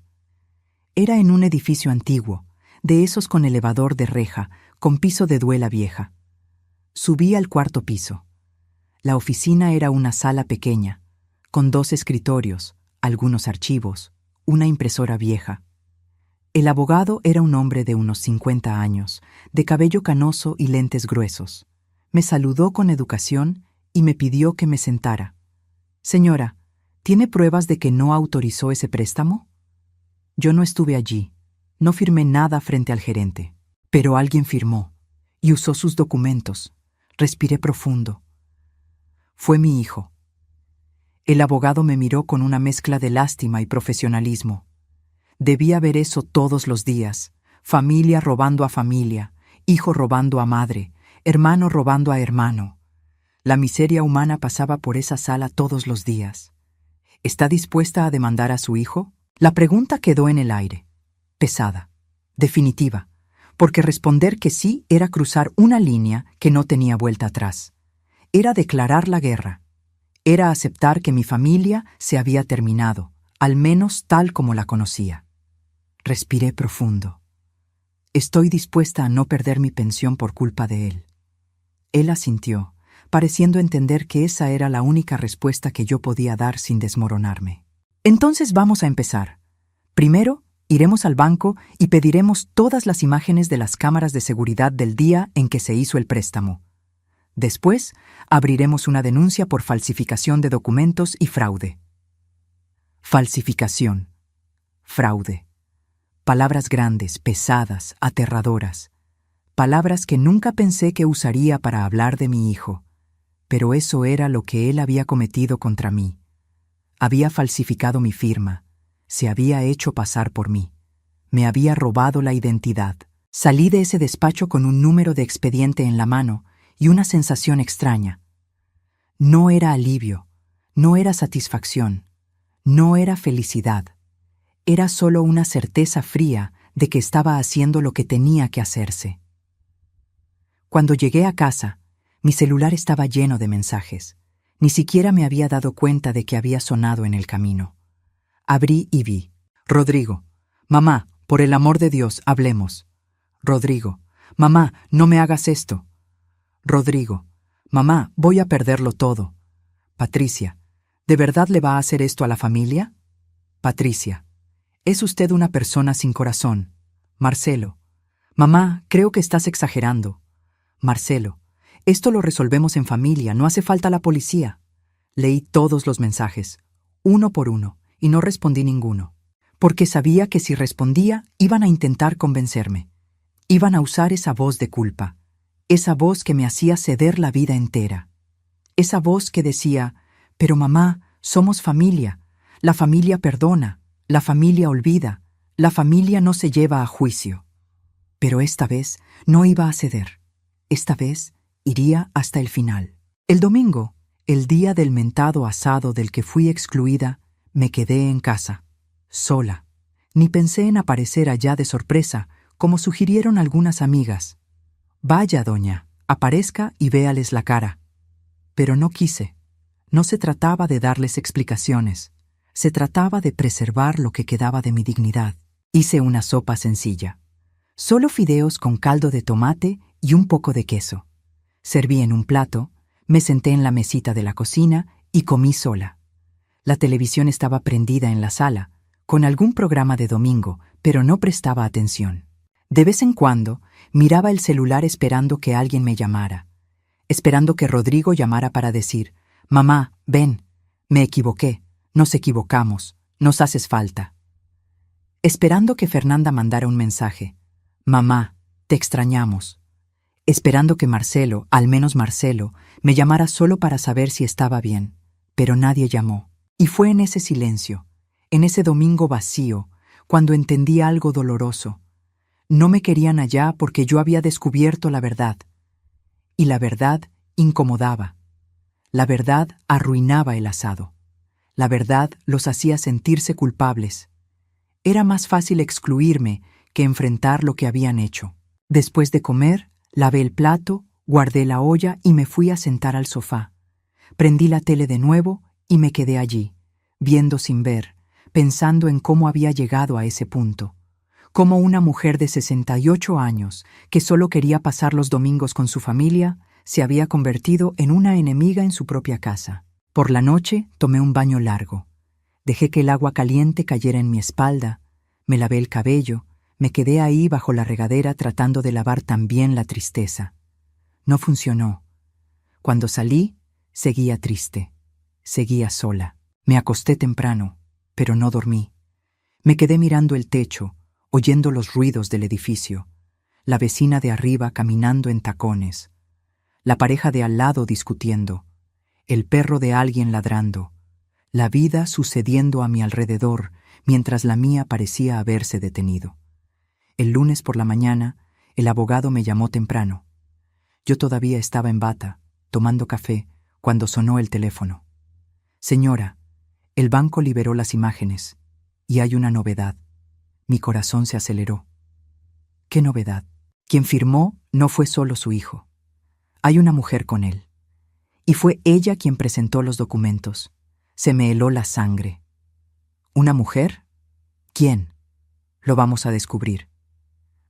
Era en un edificio antiguo, de esos con elevador de reja, con piso de duela vieja. Subí al 4º piso. La oficina era una sala pequeña, con 2 escritorios, algunos archivos, una impresora vieja. El abogado era un hombre de unos 50 años, de cabello canoso y lentes gruesos. Me saludó con educación y me pidió que me sentara. «Señora, ¿tiene pruebas de que no autorizó ese préstamo?» Yo no estuve allí, no firmé nada frente al gerente, pero alguien firmó y usó sus documentos. Respiré profundo. Fue mi hijo. El abogado me miró con una mezcla de lástima y profesionalismo. Debía ver eso todos los días, familia robando a familia, hijo robando a madre, hermano robando a hermano. La miseria humana pasaba por esa sala todos los días. ¿Está dispuesta a demandar a su hijo? La pregunta quedó en el aire, pesada, definitiva, porque responder que sí era cruzar una línea que no tenía vuelta atrás. Era declarar la guerra. Era aceptar que mi familia se había terminado, al menos tal como la conocía. Respiré profundo. Estoy dispuesta a no perder mi pensión por culpa de él. Él asintió, pareciendo entender que esa era la única respuesta que yo podía dar sin desmoronarme. Entonces vamos a empezar. Primero, iremos al banco y pediremos todas las imágenes de las cámaras de seguridad del día en que se hizo el préstamo. Después, abriremos una denuncia por falsificación de documentos y fraude. Falsificación. Fraude. Palabras grandes, pesadas, aterradoras. Palabras que nunca pensé que usaría para hablar de mi hijo. Pero eso era lo que él había cometido contra mí. Había falsificado mi firma. Se había hecho pasar por mí. Me había robado la identidad. Salí de ese despacho con un número de expediente en la mano y una sensación extraña. No era alivio, no era satisfacción, no era felicidad. Era solo una certeza fría de que estaba haciendo lo que tenía que hacerse. Cuando llegué a casa, mi celular estaba lleno de mensajes. Ni siquiera me había dado cuenta de que había sonado en el camino. Abrí y vi. Rodrigo. Mamá, por el amor de Dios, hablemos. Rodrigo. Mamá, no me hagas esto. Rodrigo. Mamá, voy a perderlo todo. Patricia. ¿De verdad le va a hacer esto a la familia? Patricia. Es usted una persona sin corazón. Marcelo. Mamá, creo que estás exagerando. Marcelo. Esto lo resolvemos en familia, no hace falta la policía. Leí todos los mensajes, uno por uno, y no respondí ninguno, porque sabía que si respondía iban a intentar convencerme. Iban a usar esa voz de culpa, esa voz que me hacía ceder la vida entera. Esa voz que decía, pero mamá, somos familia, la familia perdona, la familia olvida, la familia no se lleva a juicio. Pero esta vez no iba a ceder. Esta vez iría hasta el final. El domingo, el día del mentado asado del que fui excluida, me quedé en casa, sola. Ni pensé en aparecer allá de sorpresa, como sugirieron algunas amigas. Vaya, doña, aparezca y véales la cara. Pero no quise. No se trataba de darles explicaciones. Se trataba de preservar lo que quedaba de mi dignidad. Hice una sopa sencilla. Solo fideos con caldo de tomate y un poco de queso. Serví en un plato, me senté en la mesita de la cocina y comí sola. La televisión estaba prendida en la sala, con algún programa de domingo, pero no prestaba atención. De vez en cuando, miraba el celular esperando que alguien me llamara, esperando que Rodrigo llamara para decir, «Mamá, ven, me equivoqué, nos equivocamos, nos haces falta». Esperando que Fernanda mandara un mensaje, «Mamá, te extrañamos». Esperando que Marcelo, al menos Marcelo, me llamara solo para saber si estaba bien, pero nadie llamó. Y fue en ese silencio, en ese domingo vacío, cuando entendí algo doloroso. No me querían allá porque yo había descubierto la verdad. Y la verdad incomodaba. La verdad arruinaba el asado. La verdad los hacía sentirse culpables. Era más fácil excluirme que enfrentar lo que habían hecho. Después de comer, lavé el plato, guardé la olla y me fui a sentar al sofá. Prendí la tele de nuevo y me quedé allí, viendo sin ver, pensando en cómo había llegado a ese punto. Cómo una mujer de 68 años, que solo quería pasar los domingos con su familia, se había convertido en una enemiga en su propia casa. Por la noche tomé un baño largo. Dejé que el agua caliente cayera en mi espalda, me lavé el cabello, me quedé ahí bajo la regadera tratando de lavar también la tristeza. No funcionó. Cuando salí, seguía triste. Seguía sola. Me acosté temprano, pero no dormí. Me quedé mirando el techo, oyendo los ruidos del edificio. La vecina de arriba caminando en tacones. La pareja de al lado discutiendo. El perro de alguien ladrando. La vida sucediendo a mi alrededor, mientras la mía parecía haberse detenido. El lunes por la mañana, el abogado me llamó temprano. Yo todavía estaba en bata, tomando café, cuando sonó el teléfono. Señora, el banco liberó las imágenes, y hay una novedad. Mi corazón se aceleró. ¿Qué novedad? Quien firmó no fue solo su hijo. Hay una mujer con él. Y fue ella quien presentó los documentos. Se me heló la sangre. ¿Una mujer? ¿Quién? Lo vamos a descubrir.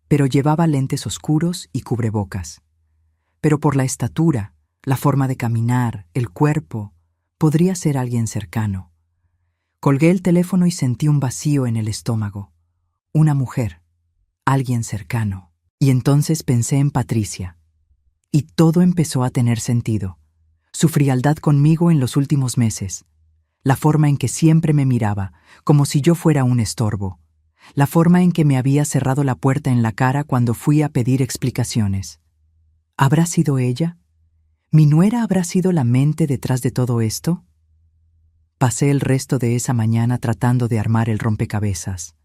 Pero llevaba lentes oscuros y cubrebocas. Pero por la estatura, la forma de caminar, el cuerpo, podría ser alguien cercano. Colgué el teléfono y sentí un vacío en el estómago. Una mujer, alguien cercano. Y entonces pensé en Patricia. Y todo empezó a tener sentido. Su frialdad conmigo en los últimos meses. La forma en que siempre me miraba, como si yo fuera un estorbo. La forma en que me había cerrado la puerta en la cara cuando fui a pedir explicaciones. ¿Habrá sido ella? ¿Mi nuera habrá sido la mente detrás de todo esto? Pasé el resto de esa mañana tratando de armar el rompecabezas,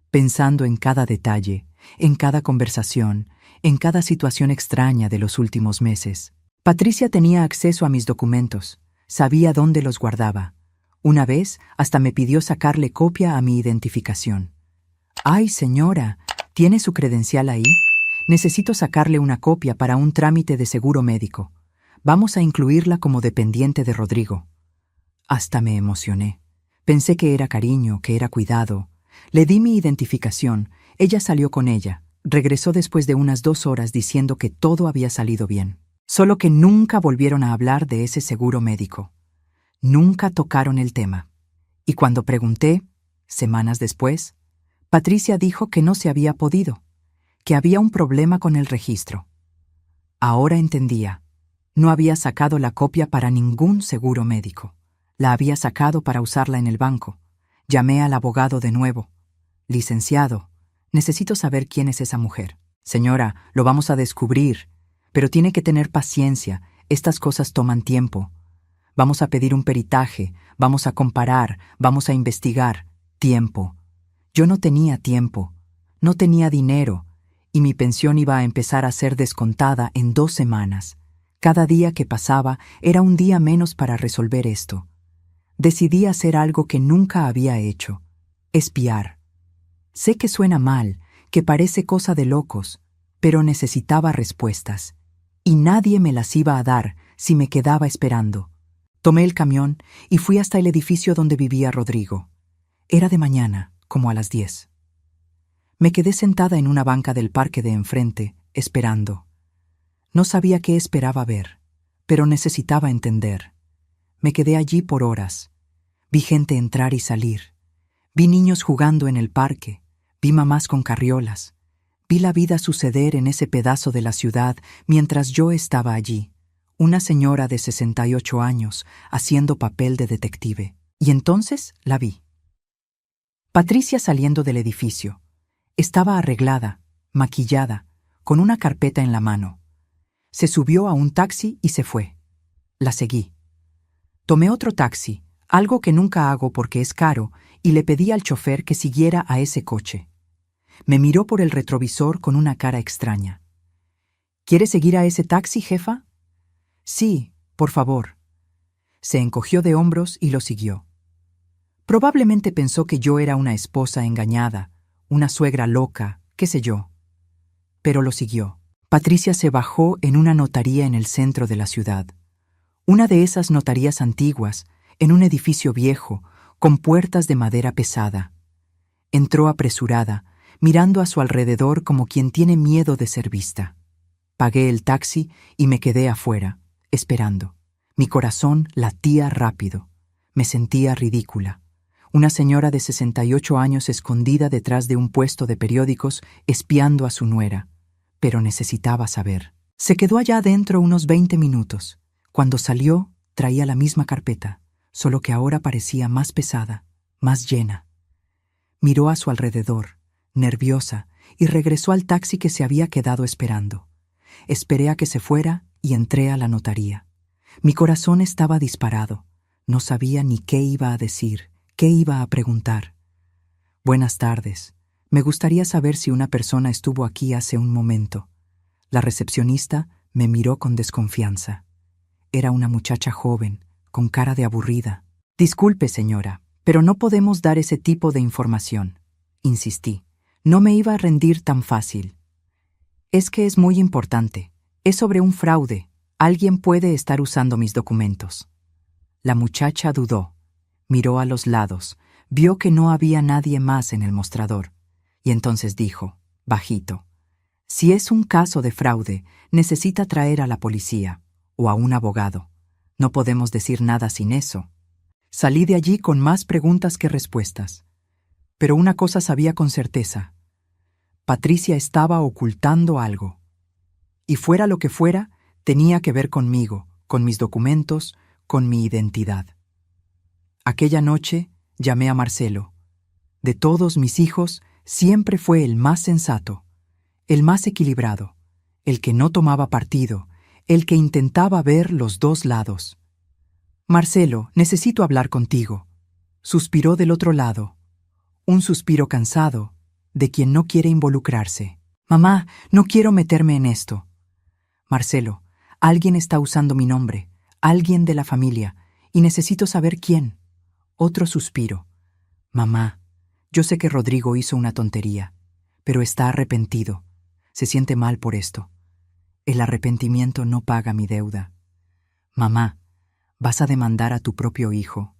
pensando en cada detalle, en cada conversación, en cada situación extraña de los últimos meses. Patricia tenía acceso a mis documentos, sabía dónde los guardaba. Una vez hasta me pidió sacarle copia a mi identificación. «Ay, señora, ¿tiene su credencial ahí? Necesito sacarle una copia para un trámite de seguro médico. Vamos a incluirla como dependiente de Rodrigo». Hasta me emocioné. Pensé que era cariño, que era cuidado. Le di mi identificación, ella salió con ella. Regresó después de unas 2 horas diciendo que todo había salido bien. Solo que nunca volvieron a hablar de ese seguro médico. Nunca tocaron el tema. Y cuando pregunté, semanas después, Patricia dijo que no se había podido, que había un problema con el registro. Ahora entendía. No había sacado la copia para ningún seguro médico. La había sacado para usarla en el banco. Llamé al abogado de nuevo. «Licenciado, necesito saber quién es esa mujer». «Señora, lo vamos a descubrir, pero tiene que tener paciencia. Estas cosas toman tiempo. Vamos a pedir un peritaje, vamos a comparar, vamos a investigar. Tiempo». Yo no tenía tiempo, no tenía dinero, y mi pensión iba a empezar a ser descontada en 2 semanas. Cada día que pasaba era un día menos para resolver esto. Decidí hacer algo que nunca había hecho: espiar. Sé que suena mal, que parece cosa de locos, pero necesitaba respuestas, y nadie me las iba a dar si me quedaba esperando. Tomé el camión y fui hasta el edificio donde vivía Rodrigo. Era de mañana, como a las 10. Me quedé sentada en una banca del parque de enfrente, esperando. No sabía qué esperaba ver, pero necesitaba entender. Me quedé allí por horas. Vi gente entrar y salir. Vi niños jugando en el parque. Vi mamás con carriolas. Vi la vida suceder en ese pedazo de la ciudad mientras yo estaba allí, una señora de 68 años, haciendo papel de detective. Y entonces la vi. Patricia saliendo del edificio. Estaba arreglada, maquillada, con una carpeta en la mano. Se subió a un taxi y se fue. La seguí. Tomé otro taxi, algo que nunca hago porque es caro, y le pedí al chofer que siguiera a ese coche. Me miró por el retrovisor con una cara extraña. «¿Quiere seguir a ese taxi, jefa?» «Sí, por favor». Se encogió de hombros y lo siguió. Probablemente pensó que yo era una esposa engañada, una suegra loca, qué sé yo. Pero lo siguió. Patricia se bajó en una notaría en el centro de la ciudad. Una de esas notarías antiguas, en un edificio viejo, con puertas de madera pesada. Entró apresurada, mirando a su alrededor como quien tiene miedo de ser vista. Pagué el taxi y me quedé afuera, esperando. Mi corazón latía rápido. Me sentía ridícula. Una señora de 68 años escondida detrás de un puesto de periódicos espiando a su nuera. Pero necesitaba saber. Se quedó allá adentro unos 20 minutos. Cuando salió, traía la misma carpeta, solo que ahora parecía más pesada, más llena. Miró a su alrededor, nerviosa, y regresó al taxi que se había quedado esperando. Esperé a que se fuera y entré a la notaría. Mi corazón estaba disparado. No sabía ni qué iba a decir, qué iba a preguntar. «Buenas tardes. Me gustaría saber si una persona estuvo aquí hace un momento». La recepcionista me miró con desconfianza. Era una muchacha joven, con cara de aburrida. «Disculpe, señora, pero no podemos dar ese tipo de información», insistí. No me iba a rendir tan fácil. «Es que es muy importante. Es sobre un fraude. Alguien puede estar usando mis documentos». La muchacha dudó. Miró a los lados. Vio que no había nadie más en el mostrador. Y entonces dijo, bajito: «Si es un caso de fraude, necesita traer a la policía o a un abogado. No podemos decir nada sin eso». Salí de allí con más preguntas que respuestas. Pero una cosa sabía con certeza. Patricia estaba ocultando algo. Y fuera lo que fuera, tenía que ver conmigo, con mis documentos, con mi identidad. Aquella noche llamé a Marcelo. De todos mis hijos, siempre fue el más sensato, el más equilibrado, el que no tomaba partido, el que intentaba ver los dos lados. «Marcelo, necesito hablar contigo», suspiró del otro lado. Un suspiro cansado, de quien no quiere involucrarse. «Mamá, no quiero meterme en esto». «Marcelo, Alguien está usando mi nombre, alguien de la familia, y necesito saber quién. Otro suspiro. Mamá, yo sé que Rodrigo hizo una tontería, pero está arrepentido. Se siente mal por esto. El arrepentimiento no paga mi deuda. Mamá, ¿vas a demandar a tu propio hijo?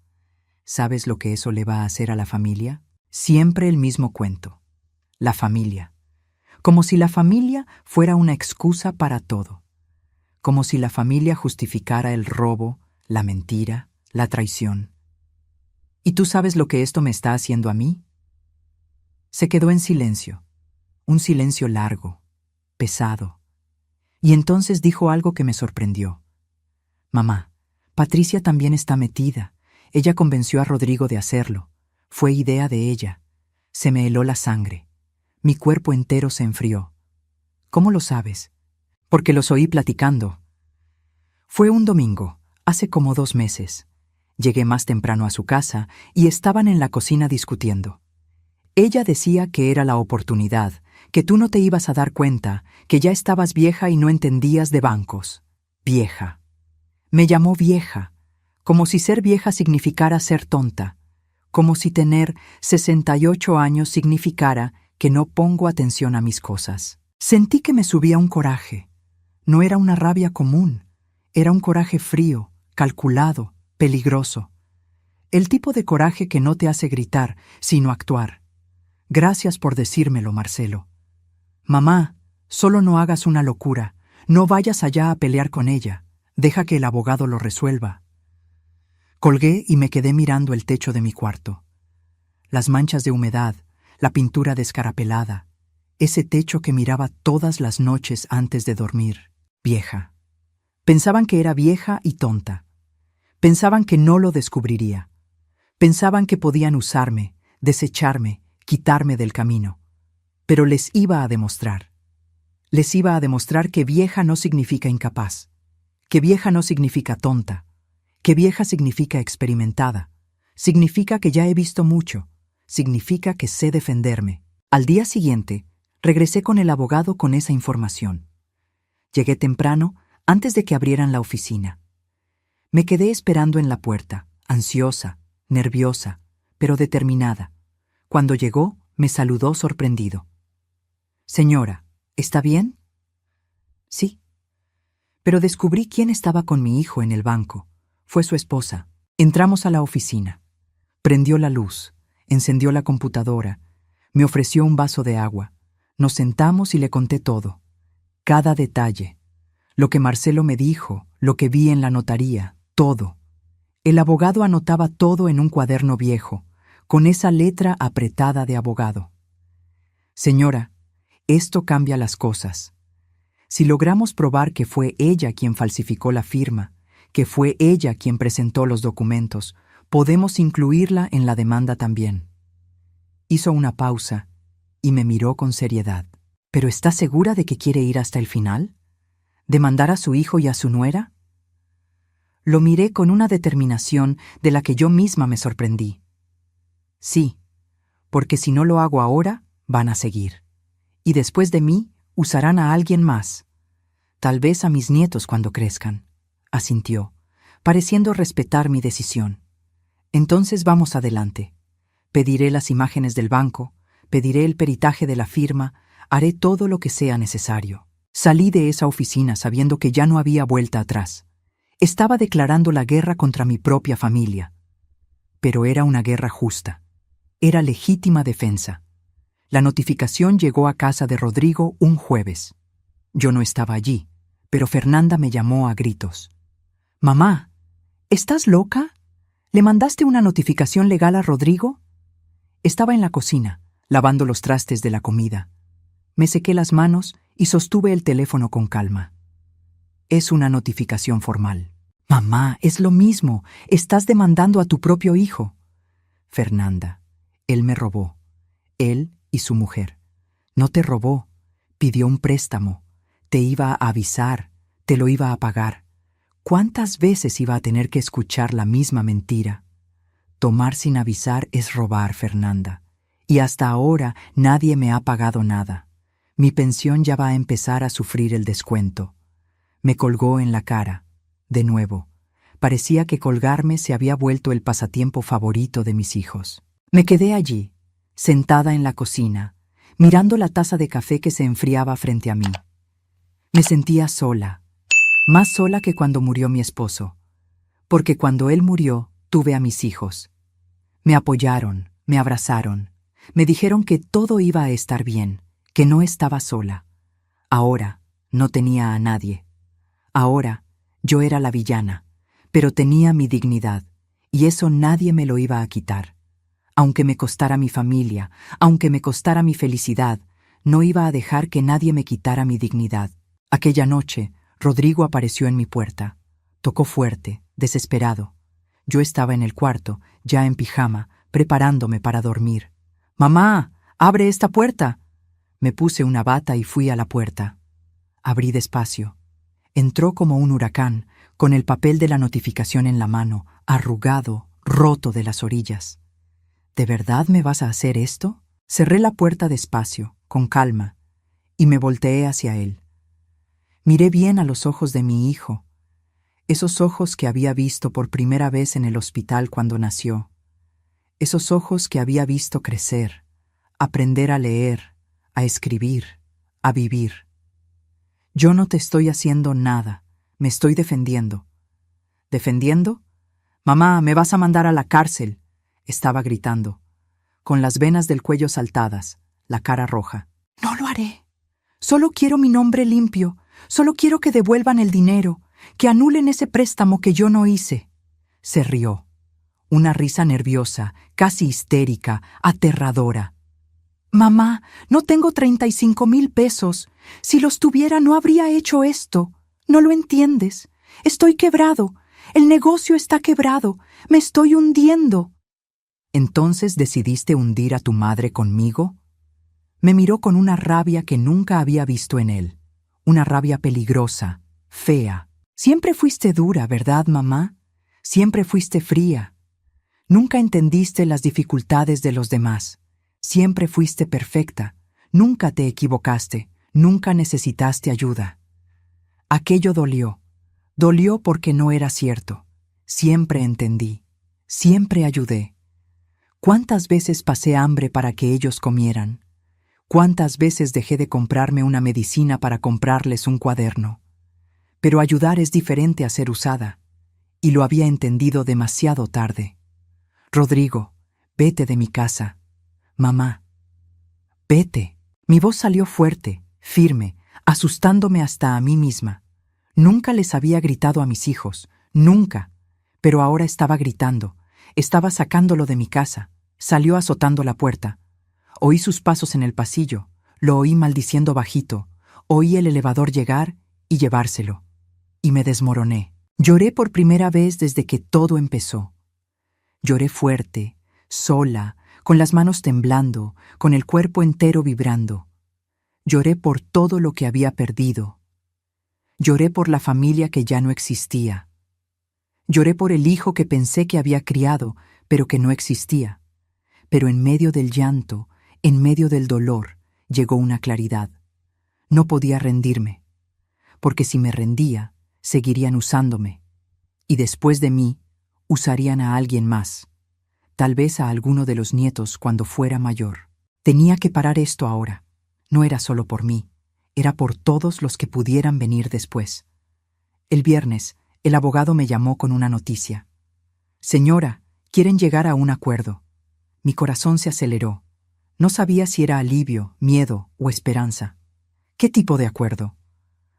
¿Sabes lo que eso le va a hacer a la familia? Siempre el mismo cuento. La familia. Como si la familia fuera una excusa para todo. Como si la familia justificara el robo, la mentira, la traición. ¿Y tú sabes lo que esto me está haciendo a mí? Se quedó en silencio. Un silencio largo, pesado. Y entonces dijo algo que me sorprendió. Mamá, Patricia también está metida. Ella convenció a Rodrigo de hacerlo. Fue idea de ella. Se me heló la sangre. Mi cuerpo entero se enfrió. ¿Cómo lo sabes? Porque los oí platicando. Fue un domingo, hace como 2 meses. Llegué más temprano a su casa y estaban en la cocina discutiendo. Ella decía que era la oportunidad, que tú no te ibas a dar cuenta, que ya estabas vieja y no entendías de bancos. Vieja. Me llamó vieja, como si ser vieja significara ser tonta, como si tener 68 años significara que no pongo atención a mis cosas. Sentí que me subía un coraje. No era una rabia común, era un coraje frío, calculado, peligroso. El tipo de coraje que no te hace gritar, sino actuar. Gracias por decírmelo, Marcelo. Mamá, solo no hagas una locura. No vayas allá a pelear con ella. Deja que el abogado lo resuelva. Colgué y me quedé mirando el techo de mi cuarto. Las manchas de humedad, la pintura descarapelada, ese techo que miraba todas las noches antes de dormir. Vieja. Pensaban que era vieja y tonta. Pensaban que no lo descubriría. Pensaban que podían usarme, desecharme, quitarme del camino. Pero les iba a demostrar. Les iba a demostrar que vieja no significa incapaz, que vieja no significa tonta, que vieja significa experimentada, significa que ya he visto mucho, significa que sé defenderme. Al día siguiente, regresé con el abogado con esa información. Llegué temprano, antes de que abrieran la oficina. Me quedé esperando en la puerta, ansiosa, nerviosa, pero determinada. Cuando llegó, me saludó sorprendido. Señora, ¿está bien? Sí. Pero descubrí quién estaba con mi hijo en el banco. Fue su esposa. Entramos a la oficina. Prendió la luz, encendió la computadora, me ofreció un vaso de agua. Nos sentamos y le conté todo. Cada detalle. Lo que Marcelo me dijo, lo que vi en la notaría, todo. El abogado anotaba todo en un cuaderno viejo, con esa letra apretada de abogado. Señora, esto cambia las cosas. Si logramos probar que fue ella quien falsificó la firma, que fue ella quien presentó los documentos, podemos incluirla en la demanda también. Hizo una pausa y me miró con seriedad. ¿Pero está segura de que quiere ir hasta el final? ¿Demandar a su hijo y a su nuera? Lo miré con una determinación de la que yo misma me sorprendí. Sí, porque si no lo hago ahora, van a seguir. Y después de mí, usarán a alguien más. Tal vez a mis nietos cuando crezcan. Asintió, pareciendo respetar mi decisión. Entonces vamos adelante. Pediré las imágenes del banco, pediré el peritaje de la firma, haré todo lo que sea necesario. Salí de esa oficina sabiendo que ya no había vuelta atrás. Estaba declarando la guerra contra mi propia familia. Pero era una guerra justa. Era legítima defensa. La notificación llegó a casa de Rodrigo un jueves. Yo no estaba allí, pero Fernanda me llamó a gritos. «Mamá, ¿estás loca? ¿Le mandaste una notificación legal a Rodrigo?» Estaba en la cocina, lavando los trastes de la comida. Me sequé las manos y sostuve el teléfono con calma. Es una notificación formal. «Mamá, es lo mismo. Estás demandando a tu propio hijo». «Fernanda, él me robó. Él y su mujer. No te robó. Pidió un préstamo. Te iba a avisar. Te lo iba a pagar. ¿Cuántas veces iba a tener que escuchar la misma mentira? Tomar sin avisar es robar, Fernanda. Y hasta ahora nadie me ha pagado nada. Mi pensión ya va a empezar a sufrir el descuento. Me colgó en la cara, de nuevo. Parecía que colgarme se había vuelto el pasatiempo favorito de mis hijos. Me quedé allí, sentada en la cocina, mirando la taza de café que se enfriaba frente a mí. Me sentía sola, más sola que cuando murió mi esposo, porque cuando él murió tuve a mis hijos. Me apoyaron, me abrazaron, me dijeron que todo iba a estar bien, que no estaba sola. Ahora no tenía a nadie. Ahora yo era la villana, pero tenía mi dignidad, y eso nadie me lo iba a quitar. Aunque me costara mi familia, aunque me costara mi felicidad, no iba a dejar que nadie me quitara mi dignidad. Aquella noche, Rodrigo apareció en mi puerta. Tocó fuerte, desesperado. Yo estaba en el cuarto, ya en pijama, preparándome para dormir. «¡Mamá! ¡Abre esta puerta!». Me puse una bata y fui a la puerta. Abrí despacio. Entró como un huracán, con el papel de la notificación en la mano, arrugado, roto de las orillas. ¿De verdad me vas a hacer esto? Cerré la puerta despacio, con calma, y me volteé hacia él. Miré bien a los ojos de mi hijo, esos ojos que había visto por primera vez en el hospital cuando nació, esos ojos que había visto crecer, aprender a leer, a escribir, a vivir. Yo no te estoy haciendo nada, me estoy defendiendo. ¿Defendiendo? «Mamá, me vas a mandar a la cárcel», estaba gritando, con las venas del cuello saltadas, la cara roja. «No lo haré. Solo quiero mi nombre limpio, solo quiero que devuelvan el dinero, que anulen ese préstamo que yo no hice». Se rió, una risa nerviosa, casi histérica, aterradora. «Mamá, no tengo 35,000 pesos. Si los tuviera no habría hecho esto. No lo entiendes. Estoy quebrado. El negocio está quebrado. Me estoy hundiendo». «¿Entonces decidiste hundir a tu madre conmigo?». Me miró con una rabia que nunca había visto en él. Una rabia peligrosa, fea. «Siempre fuiste dura, ¿verdad, mamá? Siempre fuiste fría. Nunca entendiste las dificultades de los demás. Siempre fuiste perfecta. Nunca te equivocaste. Nunca necesitaste ayuda». Aquello dolió. Dolió porque no era cierto. Siempre entendí. Siempre ayudé. ¿Cuántas veces pasé hambre para que ellos comieran? ¿Cuántas veces dejé de comprarme una medicina para comprarles un cuaderno? Pero ayudar es diferente a ser usada, y lo había entendido demasiado tarde. «Rodrigo, vete de mi casa. Mamá, vete». Mi voz salió fuerte, firme, asustándome hasta a mí misma. Nunca les había gritado a mis hijos, nunca, pero ahora estaba gritando, estaba sacándolo de mi casa. Salió azotando la puerta. Oí sus pasos en el pasillo, lo oí maldiciendo bajito, oí el elevador llegar y llevárselo. Y me desmoroné. Lloré por primera vez desde que todo empezó. Lloré fuerte, sola, con las manos temblando, con el cuerpo entero vibrando. Lloré por todo lo que había perdido. Lloré por la familia que ya no existía. Lloré por el hijo que pensé que había criado, pero que no existía. Pero en medio del llanto, en medio del dolor, llegó una claridad. No podía rendirme, porque si me rendía, seguirían usándome. Y después de mí, usarían a alguien más. Tal vez a alguno de los nietos cuando fuera mayor. Tenía que parar esto ahora. No era solo por mí, era por todos los que pudieran venir después. El viernes, el abogado me llamó con una noticia. «Señora, quieren llegar a un acuerdo». Mi corazón se aceleró. No sabía si era alivio, miedo o esperanza. ¿Qué tipo de acuerdo?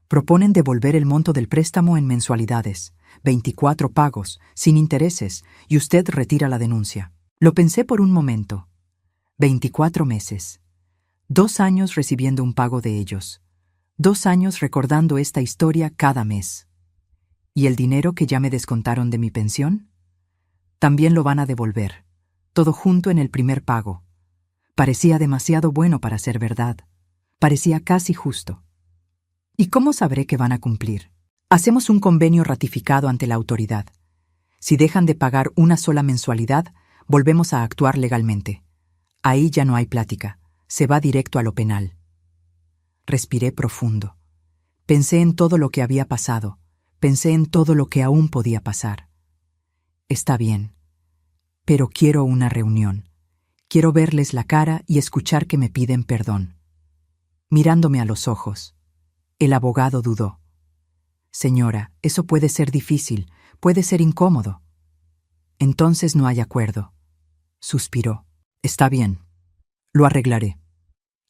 Proponen devolver el monto del préstamo en mensualidades, 24 pagos, sin intereses, y usted retira la denuncia. Lo pensé por un momento. 24 meses. 2 años recibiendo un pago de ellos. 2 años recordando esta historia cada mes. ¿Y el dinero que ya me descontaron de mi pensión? También lo van a devolver. Todo junto en el primer pago. Parecía demasiado bueno para ser verdad. Parecía casi justo. ¿Y cómo sabré que van a cumplir? Hacemos un convenio ratificado ante la autoridad. Si dejan de pagar una sola mensualidad, volvemos a actuar legalmente. Ahí ya no hay plática. Se va directo a lo penal. Respiré profundo. Pensé en todo lo que había pasado. Pensé en todo lo que aún podía pasar. Está bien, pero quiero una reunión. Quiero verles la cara y escuchar que me piden perdón. Mirándome a los ojos, el abogado dudó. Señora, eso puede ser difícil, puede ser incómodo. Entonces no hay acuerdo. Suspiró. Está bien. Lo arreglaré.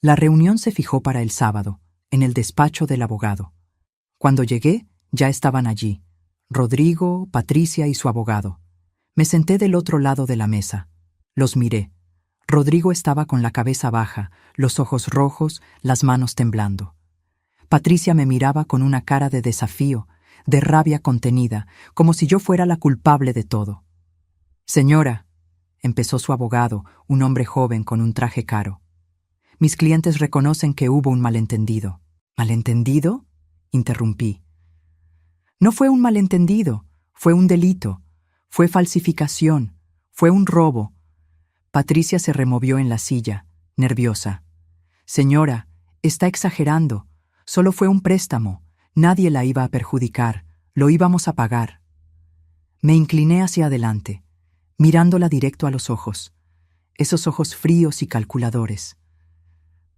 La reunión se fijó para el sábado, en el despacho del abogado. Cuando llegué, ya estaban allí, Rodrigo, Patricia y su abogado. Me senté del otro lado de la mesa. Los miré. Rodrigo estaba con la cabeza baja, los ojos rojos, las manos temblando. Patricia me miraba con una cara de desafío, de rabia contenida, como si yo fuera la culpable de todo. Señora, empezó su abogado, un hombre joven con un traje caro. Mis clientes reconocen que hubo un malentendido. ¿Malentendido?, interrumpí. No fue un malentendido, fue un delito, fue falsificación, fue un robo. Patricia se removió en la silla, nerviosa. Señora, está exagerando. Solo fue un préstamo. Nadie la iba a perjudicar. Lo íbamos a pagar. Me incliné hacia adelante, mirándola directo a los ojos. Esos ojos fríos y calculadores.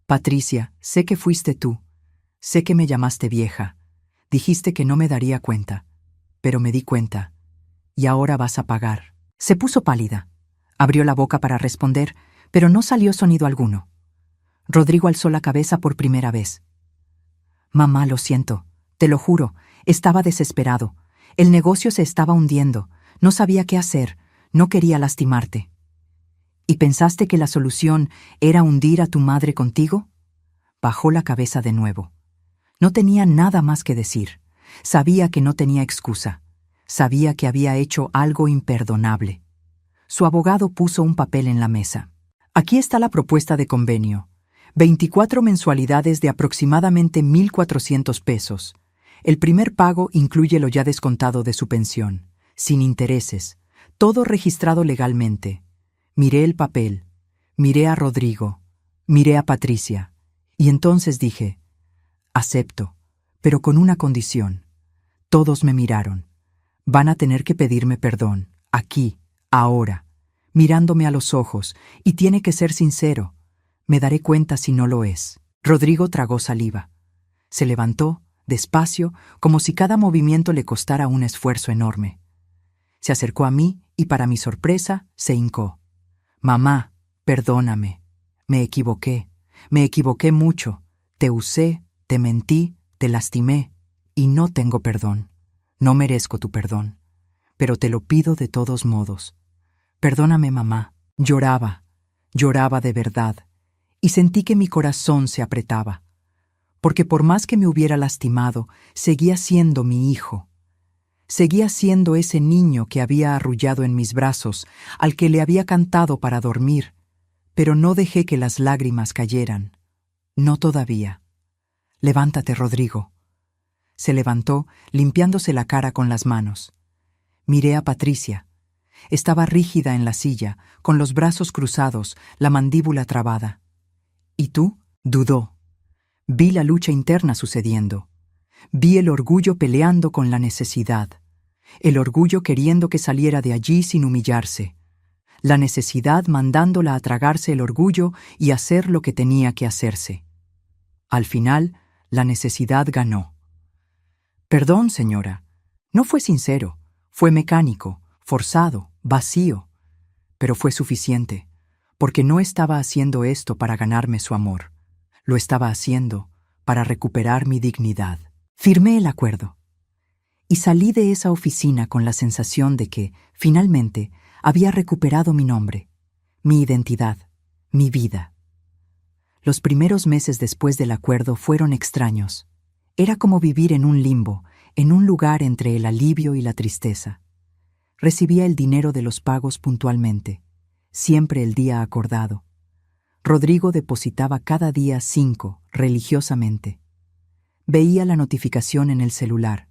Patricia, sé que fuiste tú. Sé que me llamaste vieja. Dijiste que no me daría cuenta. Pero me di cuenta. Y ahora vas a pagar. Se puso pálida. Abrió la boca para responder, pero no salió sonido alguno. Rodrigo alzó la cabeza por primera vez. Mamá, lo siento. Te lo juro. Estaba desesperado. El negocio se estaba hundiendo. No sabía qué hacer. No quería lastimarte. ¿Y pensaste que la solución era hundir a tu madre contigo? Bajó la cabeza de nuevo. No tenía nada más que decir. Sabía que no tenía excusa. Sabía que había hecho algo imperdonable. Su abogado puso un papel en la mesa. Aquí está la propuesta de convenio. 24 mensualidades de aproximadamente 1,400 pesos. El primer pago incluye lo ya descontado de su pensión, sin intereses, todo registrado legalmente. Miré el papel, miré a Rodrigo, miré a Patricia, y entonces dije, acepto, pero con una condición. Todos me miraron. Van a tener que pedirme perdón, aquí, ahora, mirándome a los ojos, y tiene que ser sincero. Me daré cuenta si no lo es. Rodrigo tragó saliva. Se levantó, despacio, como si cada movimiento le costara un esfuerzo enorme. Se acercó a mí y, para mi sorpresa, se hincó. Mamá, perdóname. Me equivoqué mucho. Te usé, te mentí, te lastimé, y no tengo perdón. No merezco tu perdón, pero te lo pido de todos modos. Perdóname, mamá. Lloraba de verdad, y sentí que mi corazón se apretaba, porque por más que me hubiera lastimado, seguía siendo mi hijo. Seguía siendo ese niño que había arrullado en mis brazos, al que le había cantado para dormir, pero no dejé que las lágrimas cayeran. No todavía. Levántate, Rodrigo. Se levantó, limpiándose la cara con las manos. Miré a Patricia. Estaba rígida en la silla, con los brazos cruzados, la mandíbula trabada. ¿Y tú? Dudó. Vi la lucha interna sucediendo. Vi el orgullo peleando con la necesidad. El orgullo queriendo que saliera de allí sin humillarse. La necesidad mandándola a tragarse el orgullo y hacer lo que tenía que hacerse. Al final, la necesidad ganó. Perdón, señora. No fue sincero. Fue mecánico, forzado, vacío. Pero fue suficiente, porque no estaba haciendo esto para ganarme su amor. Lo estaba haciendo para recuperar mi dignidad. Firmé el acuerdo. Y salí de esa oficina con la sensación de que, finalmente, había recuperado mi nombre, mi identidad, mi vida. Los primeros meses después del acuerdo fueron extraños. Era como vivir en un limbo, en un lugar entre el alivio y la tristeza. Recibía el dinero de los pagos puntualmente, siempre el día acordado. Rodrigo depositaba cada día 5, religiosamente. Veía la notificación en el celular.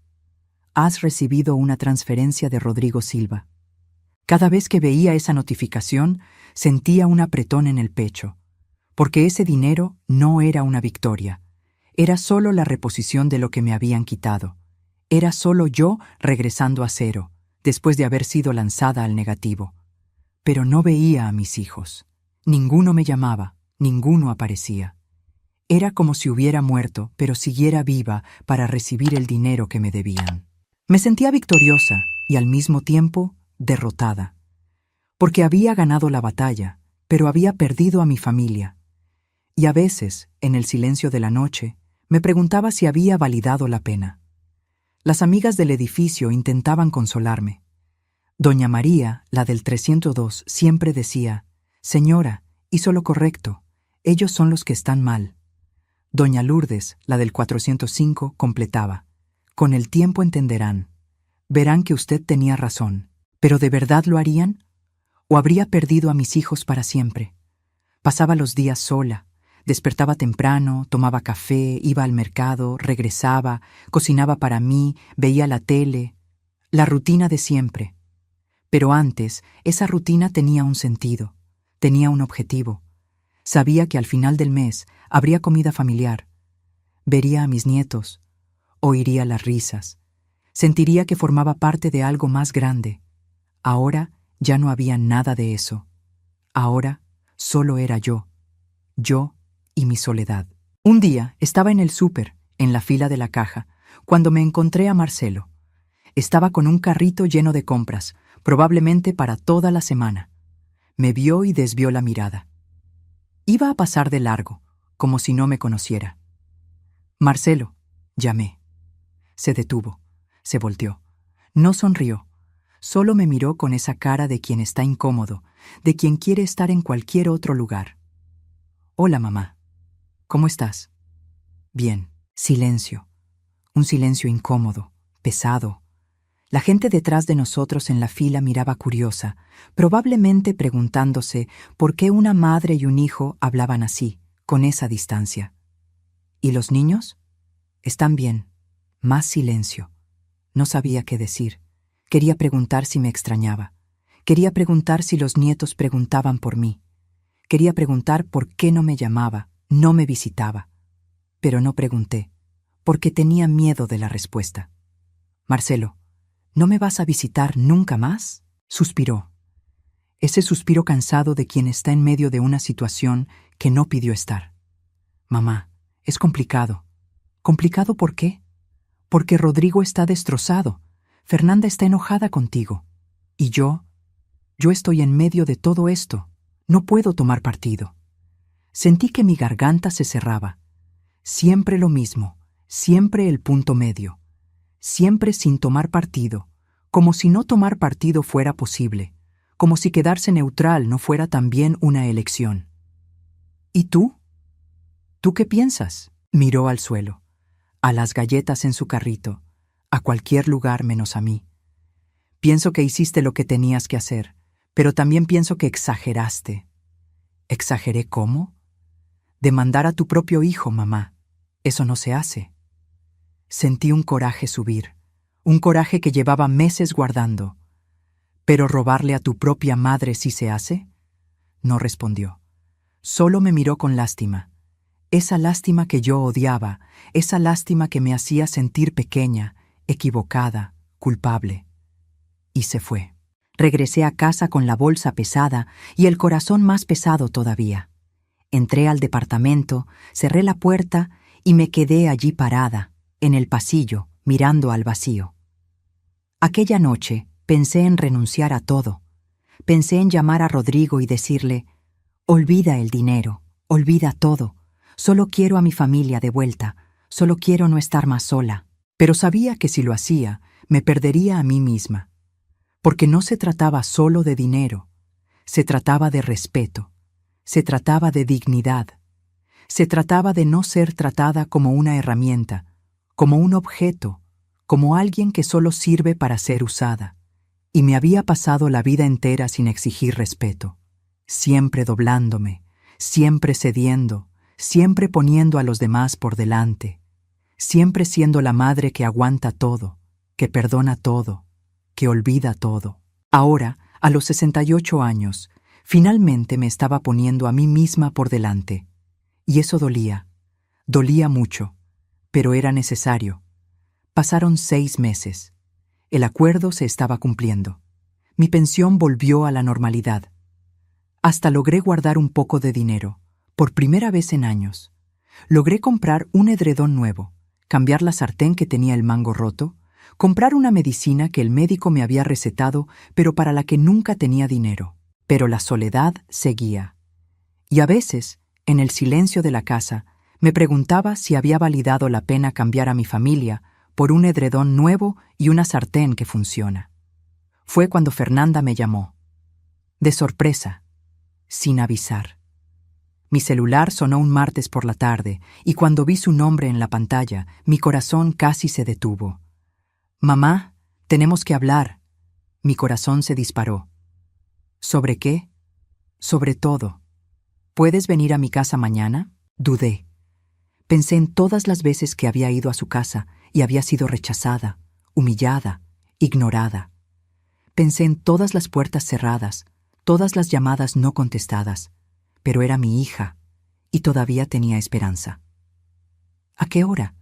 Has recibido una transferencia de Rodrigo Silva. Cada vez que veía esa notificación, sentía un apretón en el pecho, porque ese dinero no era una victoria. Era solo la reposición de lo que me habían quitado. Era solo yo regresando a cero, después de haber sido lanzada al negativo. Pero no veía a mis hijos. Ninguno me llamaba, ninguno aparecía. Era como si hubiera muerto, pero siguiera viva para recibir el dinero que me debían. Me sentía victoriosa y al mismo tiempo derrotada, porque había ganado la batalla, pero había perdido a mi familia. Y a veces, en el silencio de la noche, me preguntaba si había validado la pena. Las amigas del edificio intentaban consolarme. Doña María, la del 302, siempre decía: «Señora, hizo lo correcto, ellos son los que están mal». Doña Lourdes, la del 405, completaba: «Con el tiempo entenderán. Verán que usted tenía razón. ¿Pero de verdad lo harían? ¿O habría perdido a mis hijos para siempre?». Pasaba los días sola. Despertaba temprano, tomaba café, iba al mercado, regresaba, cocinaba para mí, veía la tele. La rutina de siempre. Pero antes, esa rutina tenía un sentido, tenía un objetivo. Sabía que al final del mes habría comida familiar. Vería a mis nietos, oiría las risas, sentiría que formaba parte de algo más grande. Ahora ya no había nada de eso. Ahora solo era yo y mi soledad. Un día estaba en el súper, en la fila de la caja, cuando me encontré a Marcelo. Estaba con un carrito lleno de compras, probablemente para toda la semana. Me vio y desvió la mirada. Iba a pasar de largo, como si no me conociera. «Marcelo», llamé. Se detuvo, se volteó. No sonrió, solo me miró con esa cara de quien está incómodo, de quien quiere estar en cualquier otro lugar. «Hola, mamá. ¿Cómo estás?». «Bien». Silencio. Un silencio incómodo, pesado. La gente detrás de nosotros en la fila miraba curiosa, probablemente preguntándose por qué una madre y un hijo hablaban así, con esa distancia. ¿Y los niños? «Están bien». Más silencio. No sabía qué decir. Quería preguntar si me extrañaba. Quería preguntar si los nietos preguntaban por mí. Quería preguntar por qué no me llamaba, no me visitaba. Pero no pregunté, porque tenía miedo de la respuesta. «Marcelo, ¿no me vas a visitar nunca más?», suspiró. Ese suspiro cansado de quien está en medio de una situación que no pidió estar. «Mamá, es complicado». «¿Complicado por qué?». «Porque Rodrigo está destrozado. Fernanda está enojada contigo. Y yo estoy en medio de todo esto. No puedo tomar partido». Sentí que mi garganta se cerraba. Siempre lo mismo, siempre el punto medio. Siempre sin tomar partido, como si no tomar partido fuera posible, como si quedarse neutral no fuera también una elección. «¿Y tú? ¿Tú qué piensas?». Miró al suelo, a las galletas en su carrito, a cualquier lugar menos a mí. «Pienso que hiciste lo que tenías que hacer, pero también pienso que exageraste». «¿Exageré cómo?». «Demandar a tu propio hijo, mamá. Eso no se hace». Sentí un coraje subir, un coraje que llevaba meses guardando. «¿Pero robarle a tu propia madre sí se hace?». No respondió. Solo me miró con lástima. Esa lástima que yo odiaba, esa lástima que me hacía sentir pequeña, equivocada, culpable. Y se fue. Regresé a casa con la bolsa pesada y el corazón más pesado todavía. Entré al departamento, cerré la puerta y me quedé allí parada, en el pasillo, mirando al vacío. Aquella noche pensé en renunciar a todo. Pensé en llamar a Rodrigo y decirle: «Olvida el dinero, olvida todo. Solo quiero a mi familia de vuelta, solo quiero no estar más sola». Pero sabía que si lo hacía, me perdería a mí misma. Porque no se trataba solo de dinero, se trataba de respeto, se trataba de dignidad, se trataba de no ser tratada como una herramienta, como un objeto, como alguien que solo sirve para ser usada. Y me había pasado la vida entera sin exigir respeto, siempre doblándome, siempre cediendo, siempre poniendo a los demás por delante, siempre siendo la madre que aguanta todo, que perdona todo, que olvida todo. Ahora, a los 68 años, finalmente me estaba poniendo a mí misma por delante. Y eso dolía mucho, pero era necesario. Pasaron 6 meses. El acuerdo se estaba cumpliendo. Mi pensión volvió a la normalidad. Hasta logré guardar un poco de dinero, por primera vez en años. Logré comprar un edredón nuevo, cambiar la sartén que tenía el mango roto, comprar una medicina que el médico me había recetado, pero para la que nunca tenía dinero. Pero la soledad seguía. Y a veces, en el silencio de la casa, me preguntaba si había validado la pena cambiar a mi familia por un edredón nuevo y una sartén que funciona. Fue cuando Fernanda me llamó. De sorpresa, sin avisar. Mi celular sonó un martes por la tarde y cuando vi su nombre en la pantalla, mi corazón casi se detuvo. «Mamá, tenemos que hablar». Mi corazón se disparó. «¿Sobre qué?» «Sobre todo». «¿Puedes venir a mi casa mañana?» Dudé. Pensé en todas las veces que había ido a su casa y había sido rechazada, humillada, ignorada. Pensé en todas las puertas cerradas, todas las llamadas no contestadas, pero era mi hija y todavía tenía esperanza. ¿A qué hora?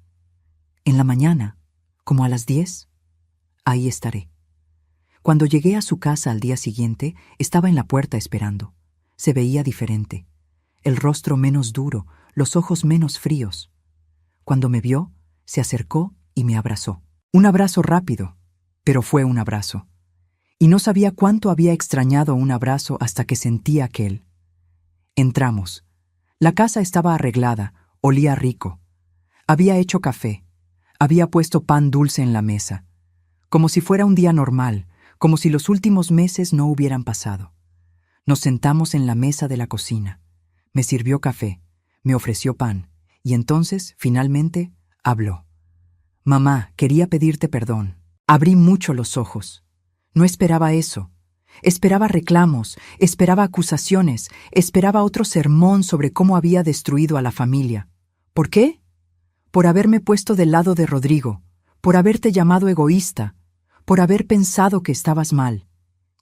¿En la mañana? ¿Como a las 10? Ahí estaré. Cuando llegué a su casa al día siguiente, estaba en la puerta esperando. Se veía diferente. El rostro menos duro, los ojos menos fríos. Cuando me vio, se acercó y me abrazó. Un abrazo rápido, pero fue un abrazo. Y no sabía cuánto había extrañado un abrazo hasta que sentí aquel. Entramos. La casa estaba arreglada, olía rico. Había hecho café. Había puesto pan dulce en la mesa. Como si fuera un día normal, como si los últimos meses no hubieran pasado. Nos sentamos en la mesa de la cocina. Me sirvió café, me ofreció pan, y entonces, finalmente, habló. «Mamá, quería pedirte perdón». Abrí mucho los ojos. No esperaba eso. Esperaba reclamos, esperaba acusaciones, esperaba otro sermón sobre cómo había destruido a la familia. ¿Por qué? Por haberme puesto del lado de Rodrigo, por haberte llamado egoísta, por haber pensado que estabas mal.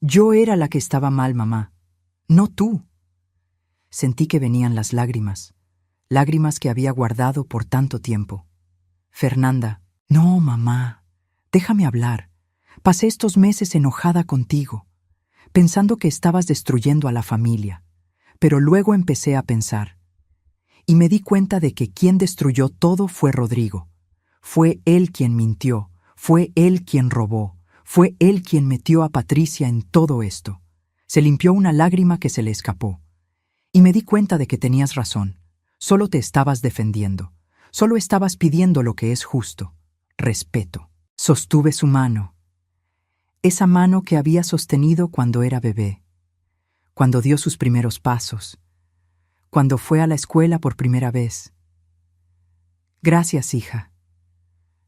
Yo era la que estaba mal, mamá, no tú. Sentí que venían las lágrimas, lágrimas que había guardado por tanto tiempo. Fernanda, no, mamá, déjame hablar. Pasé estos meses enojada contigo, pensando que estabas destruyendo a la familia, pero luego empecé a pensar. Y me di cuenta de que quien destruyó todo fue Rodrigo. Fue él quien mintió, fue él quien robó, fue él quien metió a Patricia en todo esto. Se limpió una lágrima que se le escapó. Y me di cuenta de que tenías razón. Solo te estabas defendiendo. Solo estabas pidiendo lo que es justo. Respeto. Sostuve su mano. Esa mano que había sostenido cuando era bebé. Cuando dio sus primeros pasos. Cuando fue a la escuela por primera vez. Gracias, hija.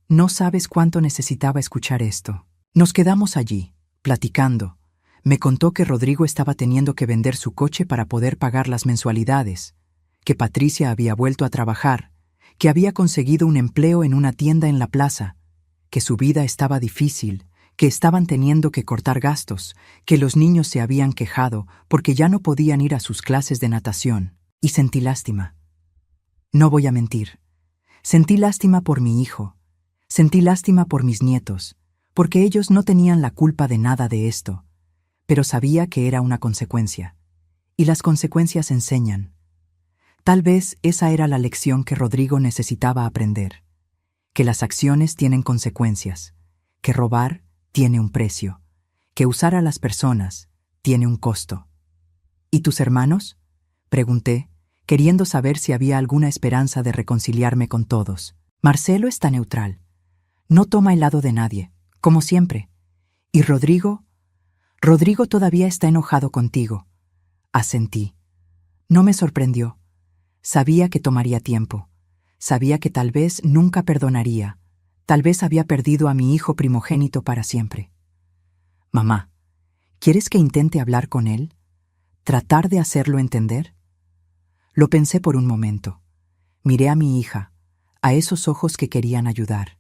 No sabes cuánto necesitaba escuchar esto. Nos quedamos allí, platicando. Me contó que Rodrigo estaba teniendo que vender su coche para poder pagar las mensualidades, que Patricia había vuelto a trabajar, que había conseguido un empleo en una tienda en la plaza, que su vida estaba difícil, que estaban teniendo que cortar gastos, que los niños se habían quejado porque ya no podían ir a sus clases de natación. Y sentí lástima. No voy a mentir. Sentí lástima por mi hijo. Sentí lástima por mis nietos, porque ellos no tenían la culpa de nada de esto. Pero sabía que era una consecuencia. Y las consecuencias enseñan. Tal vez esa era la lección que Rodrigo necesitaba aprender. Que las acciones tienen consecuencias. Que robar tiene un precio. Que usar a las personas tiene un costo. ¿Y tus hermanos?, pregunté, queriendo saber si había alguna esperanza de reconciliarme con todos. Marcelo está neutral. No toma el lado de nadie, como siempre. ¿Y Rodrigo? Rodrigo todavía está enojado contigo. Asentí. No me sorprendió. Sabía que tomaría tiempo. Sabía que tal vez nunca perdonaría. Tal vez había perdido a mi hijo primogénito para siempre. Mamá, ¿quieres que intente hablar con él? ¿Tratar de hacerlo entender? Lo pensé por un momento. Miré a mi hija, a esos ojos que querían ayudar,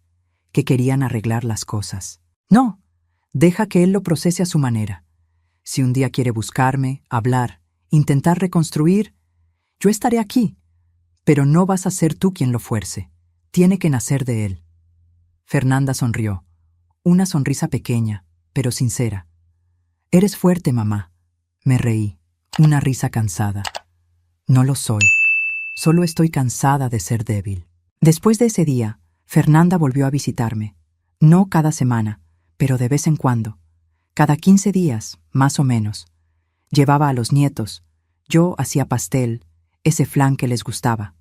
que querían arreglar las cosas. No, deja que él lo procese a su manera. Si un día quiere buscarme, hablar, intentar reconstruir, yo estaré aquí. Pero no vas a ser tú quien lo fuerce. Tiene que nacer de él. Fernanda sonrió. Una sonrisa pequeña, pero sincera. Eres fuerte, mamá. Me reí. Una risa cansada. No lo soy. Solo estoy cansada de ser débil. Después de ese día, Fernanda volvió a visitarme. No cada semana, pero de vez en cuando. Cada 15 días, más o menos. Llevaba a los nietos. Yo hacía pastel, ese flan que les gustaba.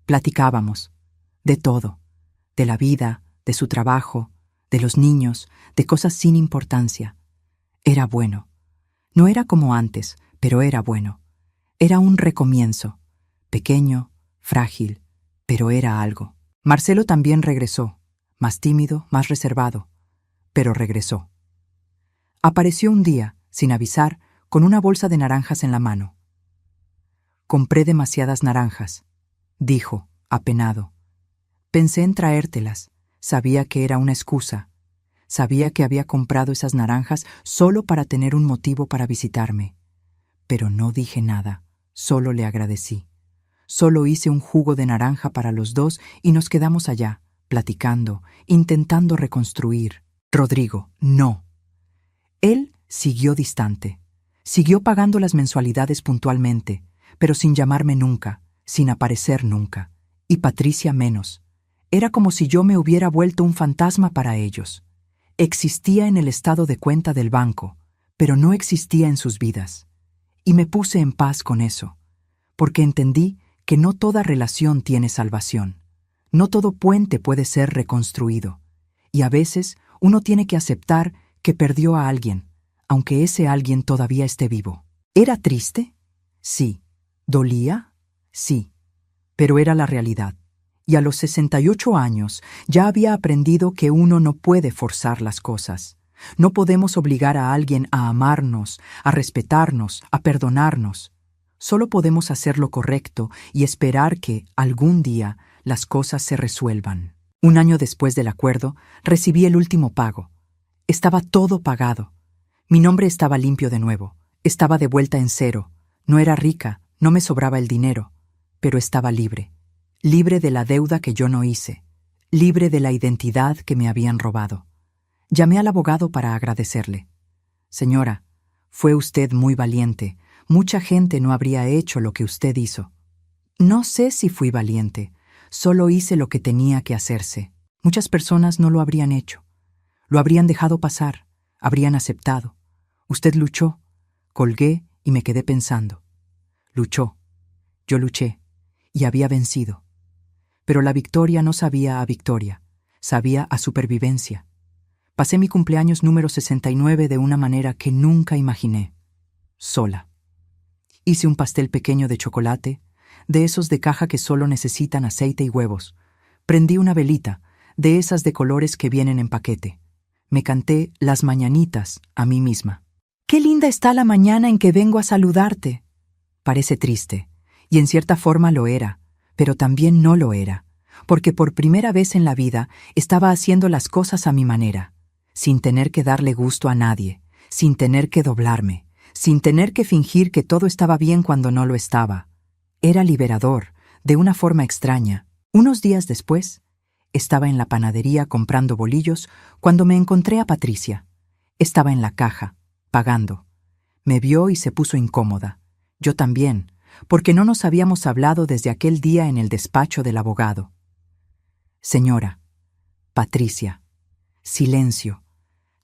Platicábamos. De todo. De la vida, de su trabajo, de los niños, de cosas sin importancia. Era bueno. No era como antes, pero era bueno. Era un recomienzo. Pequeño, frágil, pero era algo. Marcelo también regresó, más tímido, más reservado, pero regresó. Apareció un día, sin avisar, con una bolsa de naranjas en la mano. Compré demasiadas naranjas, dijo, apenado. Pensé en traértelas. Sabía que era una excusa. Sabía que había comprado esas naranjas solo para tener un motivo para visitarme. Pero no dije nada, solo le agradecí. Solo hice un jugo de naranja para los dos y nos quedamos allá, platicando, intentando reconstruir. Rodrigo, no. Él siguió distante. Siguió pagando las mensualidades puntualmente, pero sin llamarme nunca, sin aparecer nunca. Y Patricia menos. Era como si yo me hubiera vuelto un fantasma para ellos. Existía en el estado de cuenta del banco, pero no existía en sus vidas. Y me puse en paz con eso, porque entendí que no toda relación tiene salvación. No todo puente puede ser reconstruido. Y a veces uno tiene que aceptar que perdió a alguien, aunque ese alguien todavía esté vivo. ¿Era triste? Sí. ¿Dolía? Sí. Pero era la realidad. Y a los 68 años ya había aprendido que uno no puede forzar las cosas. No podemos obligar a alguien a amarnos, a respetarnos, a perdonarnos. Solo podemos hacer lo correcto y esperar que, algún día, las cosas se resuelvan. Un año después del acuerdo, recibí el último pago. Estaba todo pagado. Mi nombre estaba limpio de nuevo. Estaba de vuelta en cero. No era rica, no me sobraba el dinero, pero estaba libre. Libre de la deuda que yo no hice. Libre de la identidad que me habían robado. Llamé al abogado para agradecerle. Señora, fue usted muy valiente. Mucha gente no habría hecho lo que usted hizo. No sé si fui valiente. Solo hice lo que tenía que hacerse. Muchas personas no lo habrían hecho. Lo habrían dejado pasar. Habrían aceptado. Usted luchó. Colgué y me quedé pensando. Luchó. Yo luché. Y había vencido. Pero la victoria no sabía a victoria. Sabía a supervivencia. Pasé mi cumpleaños número 69 de una manera que nunca imaginé. Sola. Hice un pastel pequeño de chocolate, de esos de caja que solo necesitan aceite y huevos. Prendí una velita, de esas de colores que vienen en paquete. Me canté las mañanitas a mí misma. ¡Qué linda está la mañana en que vengo a saludarte! Parece triste, y en cierta forma lo era, pero también no lo era, porque por primera vez en la vida estaba haciendo las cosas a mi manera, sin tener que darle gusto a nadie, sin tener que doblarme, sin tener que fingir que todo estaba bien cuando no lo estaba. Era liberador, de una forma extraña. Unos días después, estaba en la panadería comprando bolillos cuando me encontré a Patricia. Estaba en la caja, pagando. Me vio y se puso incómoda. Yo también, porque no nos habíamos hablado desde aquel día en el despacho del abogado. Señora, Patricia, silencio,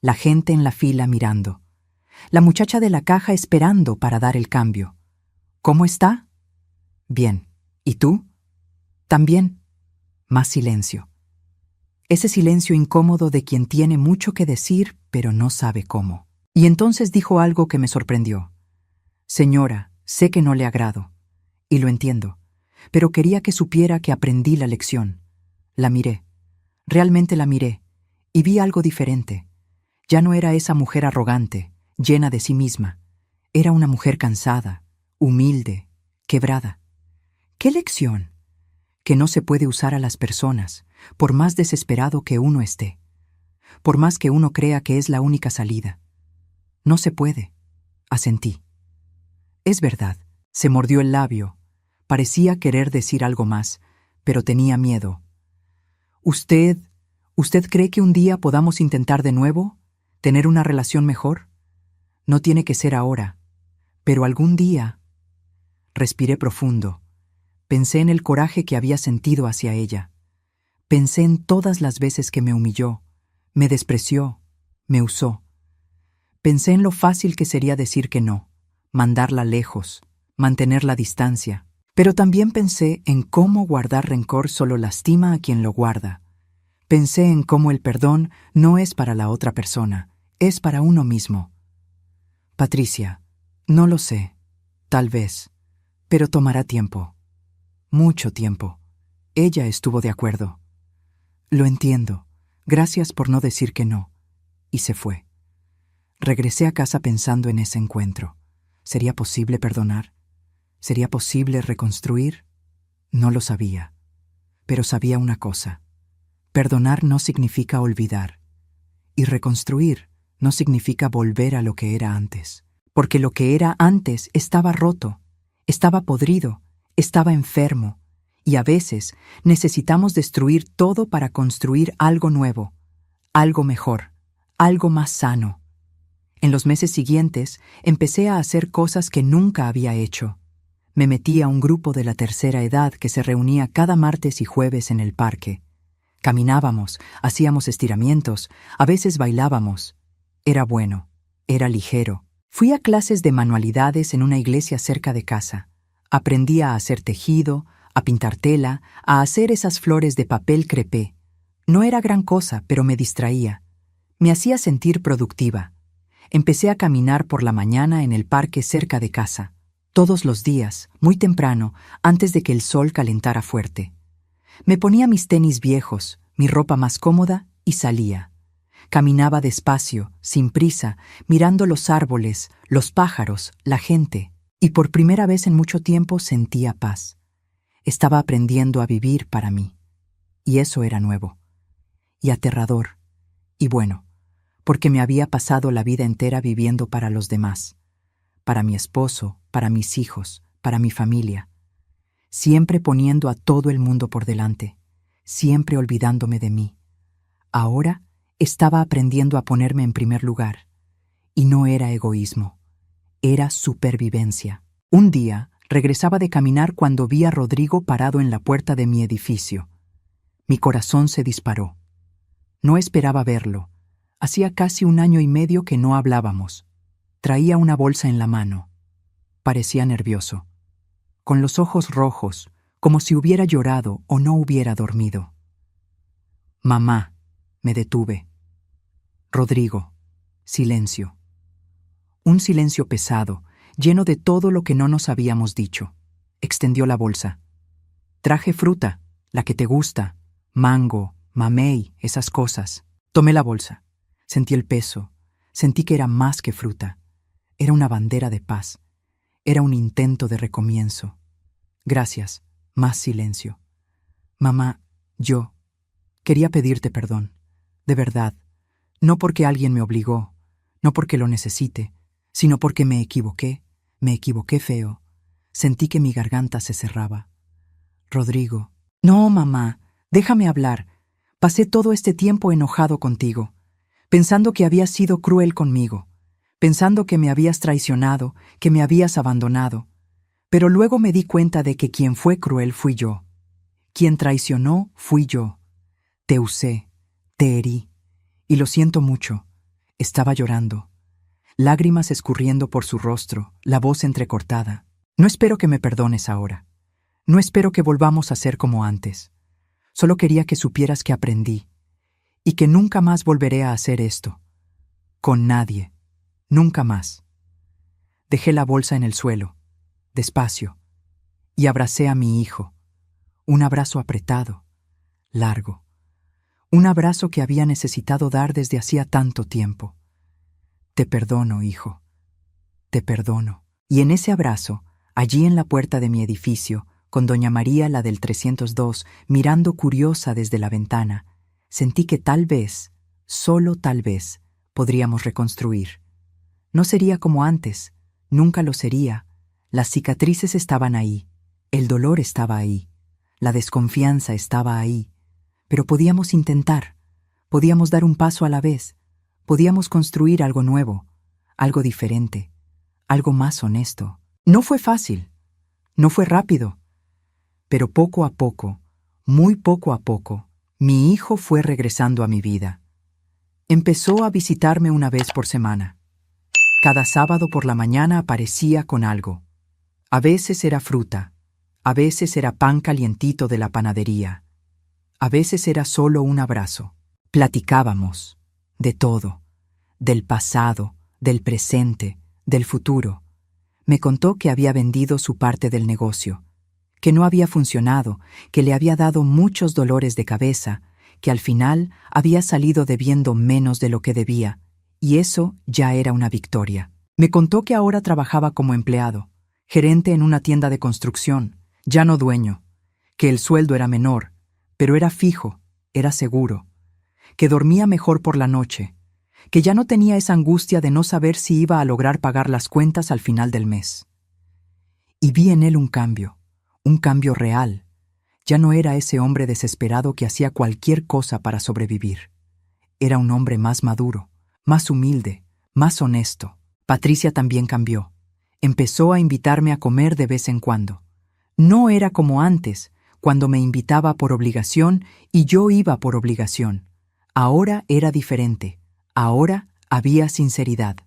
la gente en la fila mirando, la muchacha de la caja esperando para dar el cambio. ¿Cómo está? Bien. ¿Y tú? También. Más silencio. Ese silencio incómodo de quien tiene mucho que decir, pero no sabe cómo. Y entonces dijo algo que me sorprendió. Señora, sé que no le agrado, y lo entiendo, pero quería que supiera que aprendí la lección. La miré, realmente la miré, y vi algo diferente. Ya no era esa mujer arrogante, llena de sí misma. Era una mujer cansada, humilde, quebrada. ¿Qué lección? Que no se puede usar a las personas, por más desesperado que uno esté, por más que uno crea que es la única salida. No se puede. Asentí. Es verdad, se mordió el labio. Parecía querer decir algo más, pero tenía miedo. ¿Usted cree que un día podamos intentar de nuevo? ¿Tener una relación mejor? No tiene que ser ahora, pero algún día. Respiré profundo. Pensé en el coraje que había sentido hacia ella. Pensé en todas las veces que me humilló, me despreció, me usó. Pensé en lo fácil que sería decir que no, mandarla lejos, mantener la distancia. Pero también pensé en cómo guardar rencor solo lastima a quien lo guarda. Pensé en cómo el perdón no es para la otra persona, es para uno mismo. Patricia, no lo sé, tal vez, pero tomará tiempo. Mucho tiempo. Ella estuvo de acuerdo. Lo entiendo. Gracias por no decir que no. Y se fue. Regresé a casa pensando en ese encuentro. ¿Sería posible perdonar? ¿Sería posible reconstruir? No lo sabía. Pero sabía una cosa. Perdonar no significa olvidar. Y reconstruir no significa volver a lo que era antes. Porque lo que era antes estaba roto, estaba podrido, estaba enfermo. Y a veces necesitamos destruir todo para construir algo nuevo, algo mejor, algo más sano. En los meses siguientes empecé a hacer cosas que nunca había hecho. Me metí a un grupo de la tercera edad que se reunía cada martes y jueves en el parque. Caminábamos, hacíamos estiramientos, a veces bailábamos. Era bueno, era ligero. Fui a clases de manualidades en una iglesia cerca de casa. Aprendí a hacer tejido, a pintar tela, a hacer esas flores de papel crepé. No era gran cosa, pero me distraía. Me hacía sentir productiva. Empecé a caminar por la mañana en el parque cerca de casa. Todos los días, muy temprano, antes de que el sol calentara fuerte. Me ponía mis tenis viejos, mi ropa más cómoda y salía. Caminaba despacio, sin prisa, mirando los árboles, los pájaros, la gente, y por primera vez en mucho tiempo sentía paz. Estaba aprendiendo a vivir para mí, y eso era nuevo, y aterrador, y bueno, porque me había pasado la vida entera viviendo para los demás, para mi esposo, para mis hijos, para mi familia, siempre poniendo a todo el mundo por delante, siempre olvidándome de mí. Ahora estaba aprendiendo a ponerme en primer lugar, y no era egoísmo, era supervivencia. Un día regresaba de caminar cuando vi a Rodrigo parado en la puerta de mi edificio. Mi corazón se disparó. No esperaba verlo. Hacía casi 1 año y medio que no hablábamos. Traía una bolsa en la mano. Parecía nervioso, con los ojos rojos, como si hubiera llorado o no hubiera dormido. Mamá, me detuve. Rodrigo, silencio. Un silencio pesado, lleno de todo lo que no nos habíamos dicho. Extendió la bolsa. Traje fruta, la que te gusta, mango, mamey, esas cosas. Tomé la bolsa. Sentí el peso. Sentí que era más que fruta. Era una bandera de paz. Era un intento de recomienzo. Gracias. Más silencio. Mamá, yo quería pedirte perdón. De verdad. No porque alguien me obligó, no porque lo necesite, sino porque me equivoqué feo. Sentí que mi garganta se cerraba. Rodrigo. No, mamá, déjame hablar. Pasé todo este tiempo enojado contigo, pensando que habías sido cruel conmigo, pensando que me habías traicionado, que me habías abandonado. Pero luego me di cuenta de que quien fue cruel fui yo. Quien traicionó fui yo. Te usé, te herí, y lo siento mucho. Estaba llorando, lágrimas escurriendo por su rostro, la voz entrecortada. No espero que me perdones ahora. No espero que volvamos a ser como antes. Solo quería que supieras que aprendí, y que nunca más volveré a hacer esto. Con nadie. Nunca más. Dejé la bolsa en el suelo, despacio, y abracé a mi hijo. Un abrazo apretado, largo. Un abrazo que había necesitado dar desde hacía tanto tiempo. Te perdono, hijo. Te perdono. Y en ese abrazo, allí en la puerta de mi edificio, con doña María, la del 302, mirando curiosa desde la ventana, sentí que tal vez, solo tal vez, podríamos reconstruir. No sería como antes, nunca lo sería. Las cicatrices estaban ahí, el dolor estaba ahí, la desconfianza estaba ahí, Pero podíamos intentar, podíamos dar un paso a la vez, podíamos construir algo nuevo, algo diferente, algo más honesto. No fue fácil, no fue rápido, pero poco a poco, muy poco a poco, mi hijo fue regresando a mi vida. Empezó a visitarme una vez por semana. Cada sábado por la mañana aparecía con algo. A veces era fruta, a veces era pan calientito de la panadería, a veces era solo un abrazo. Platicábamos de todo, del pasado, del presente, del futuro. Me contó que había vendido su parte del negocio, que no había funcionado, que le había dado muchos dolores de cabeza, que al final había salido debiendo menos de lo que debía, y eso ya era una victoria. Me contó que ahora trabajaba como empleado, gerente en una tienda de construcción, ya no dueño, que el sueldo era menor, pero era fijo, era seguro, que dormía mejor por la noche, que ya no tenía esa angustia de no saber si iba a lograr pagar las cuentas al final del mes. Y vi en él un cambio real. Ya no era ese hombre desesperado que hacía cualquier cosa para sobrevivir. Era un hombre más maduro, más humilde, más honesto. Patricia también cambió. Empezó a invitarme a comer de vez en cuando. No era como antes, cuando me invitaba por obligación y yo iba por obligación. Ahora era diferente. Ahora había sinceridad.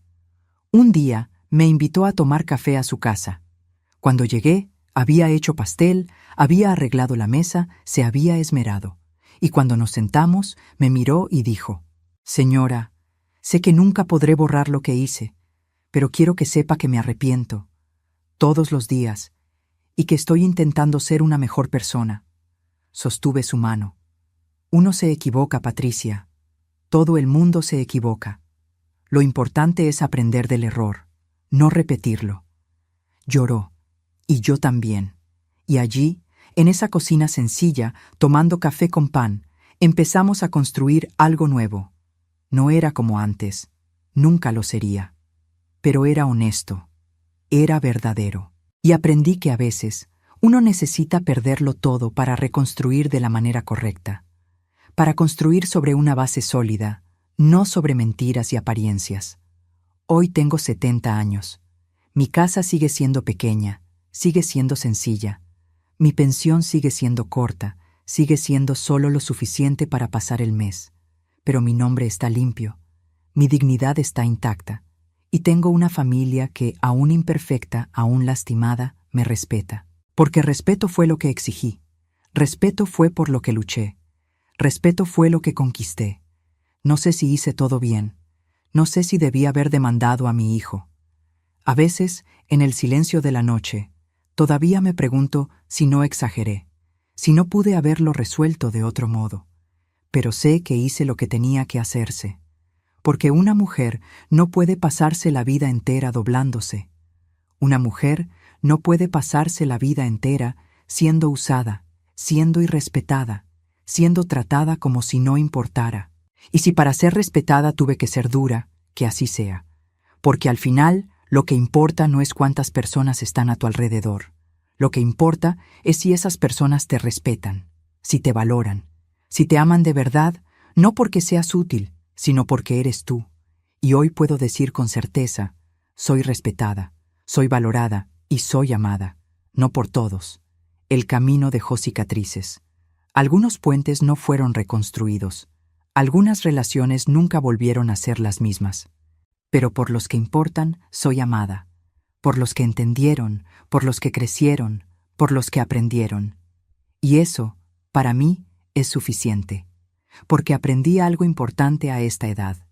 Un día me invitó a tomar café a su casa. Cuando llegué, había hecho pastel, había arreglado la mesa, se había esmerado. Y cuando nos sentamos, me miró y dijo: «Señora, sé que nunca podré borrar lo que hice, pero quiero que sepa que me arrepiento, todos los días, y que estoy intentando ser una mejor persona». Sostuve su mano. «Uno se equivoca, Patricia. Todo el mundo se equivoca. Lo importante es aprender del error, no repetirlo». Lloró, y yo también. Y allí, en esa cocina sencilla, tomando café con pan, empezamos a construir algo nuevo. No era como antes, nunca lo sería. Pero era honesto, era verdadero. Y aprendí que a veces uno necesita perderlo todo para reconstruir de la manera correcta, para construir sobre una base sólida, no sobre mentiras y apariencias. Hoy tengo 70 años. Mi casa sigue siendo pequeña, sigue siendo sencilla. Mi pensión sigue siendo corta, sigue siendo solo lo suficiente para pasar el mes. Pero mi nombre está limpio, mi dignidad está intacta, y tengo una familia que, aún imperfecta, aún lastimada, me respeta. Porque respeto fue lo que exigí, respeto fue por lo que luché, respeto fue lo que conquisté. No sé si hice todo bien, no sé si debí haber demandado a mi hijo. A veces, en el silencio de la noche, todavía me pregunto si no exageré, si no pude haberlo resuelto de otro modo. Pero sé que hice lo que tenía que hacerse, porque una mujer no puede pasarse la vida entera doblándose. Una mujer no puede pasarse la vida entera siendo usada, siendo irrespetada, siendo tratada como si no importara. Y si para ser respetada tuve que ser dura, que así sea, porque al final lo que importa no es cuántas personas están a tu alrededor. Lo que importa es si esas personas te respetan, si te valoran, si te aman de verdad, no porque seas útil, sino porque eres tú. Y hoy puedo decir con certeza: soy respetada, soy valorada y soy amada, no por todos. El camino dejó cicatrices. Algunos puentes no fueron reconstruidos. Algunas relaciones nunca volvieron a ser las mismas. Pero por los que importan, soy amada. Por los que entendieron, por los que crecieron, por los que aprendieron. Y eso, para mí, es suficiente. Porque aprendí algo importante a esta edad.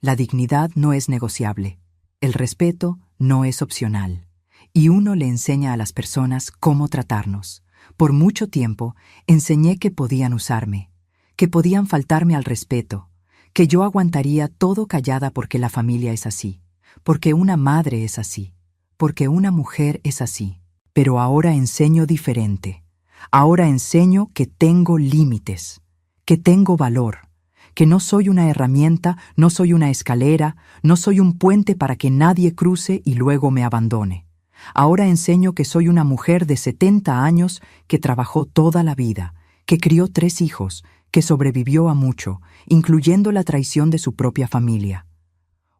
La dignidad no es negociable. El respeto no es opcional. Y uno le enseña a las personas cómo tratarnos. Por mucho tiempo, enseñé que podían usarme, que podían faltarme al respeto, que yo aguantaría todo callada porque la familia es así, porque una madre es así, porque una mujer es así. Pero ahora enseño diferente. Ahora enseño que tengo límites, que tengo valor, que no soy una herramienta, no soy una escalera, no soy un puente para que nadie cruce y luego me abandone. Ahora enseño que soy una mujer de 70 años que trabajó toda la vida, que crió 3 hijos, que sobrevivió a mucho, incluyendo la traición de su propia familia.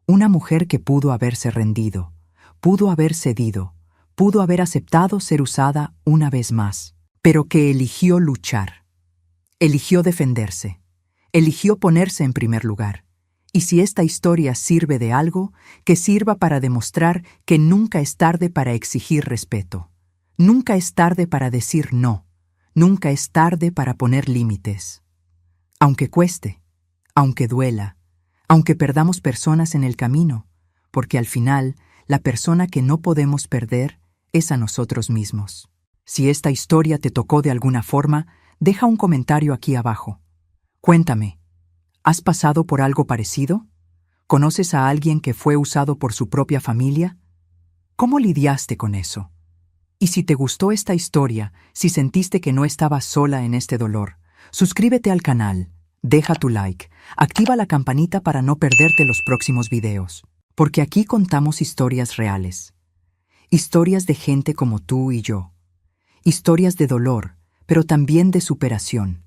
Una mujer que pudo haberse rendido, pudo haber cedido, pudo haber aceptado ser usada una vez más, pero que eligió luchar, eligió defenderse, eligió ponerse en primer lugar. Y si esta historia sirve de algo, que sirva para demostrar que nunca es tarde para exigir respeto. Nunca es tarde para decir no. Nunca es tarde para poner límites. Aunque cueste, aunque duela, aunque perdamos personas en el camino, porque al final, la persona que no podemos perder es a nosotros mismos. Si esta historia te tocó de alguna forma, deja un comentario aquí abajo. Cuéntame, ¿has pasado por algo parecido? ¿Conoces a alguien que fue usado por su propia familia? ¿Cómo lidiaste con eso? Y si te gustó esta historia, si sentiste que no estabas sola en este dolor, suscríbete al canal, deja tu like, activa la campanita para no perderte los próximos videos, porque aquí contamos historias reales. Historias de gente como tú y yo. Historias de dolor, pero también de superación.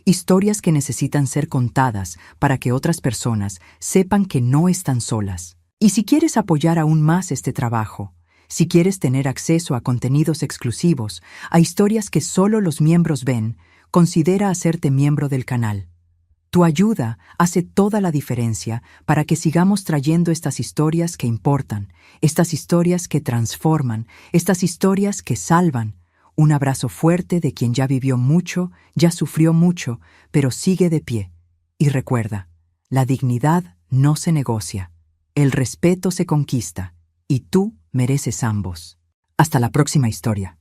Historias que necesitan ser contadas para que otras personas sepan que no están solas. Y si quieres apoyar aún más este trabajo, si quieres tener acceso a contenidos exclusivos, a historias que solo los miembros ven, considera hacerte miembro del canal. Tu ayuda hace toda la diferencia para que sigamos trayendo estas historias que importan, estas historias que transforman, estas historias que salvan. Un abrazo fuerte de quien ya vivió mucho, ya sufrió mucho, pero sigue de pie. Y recuerda, la dignidad no se negocia, el respeto se conquista, y tú mereces ambos. Hasta la próxima historia.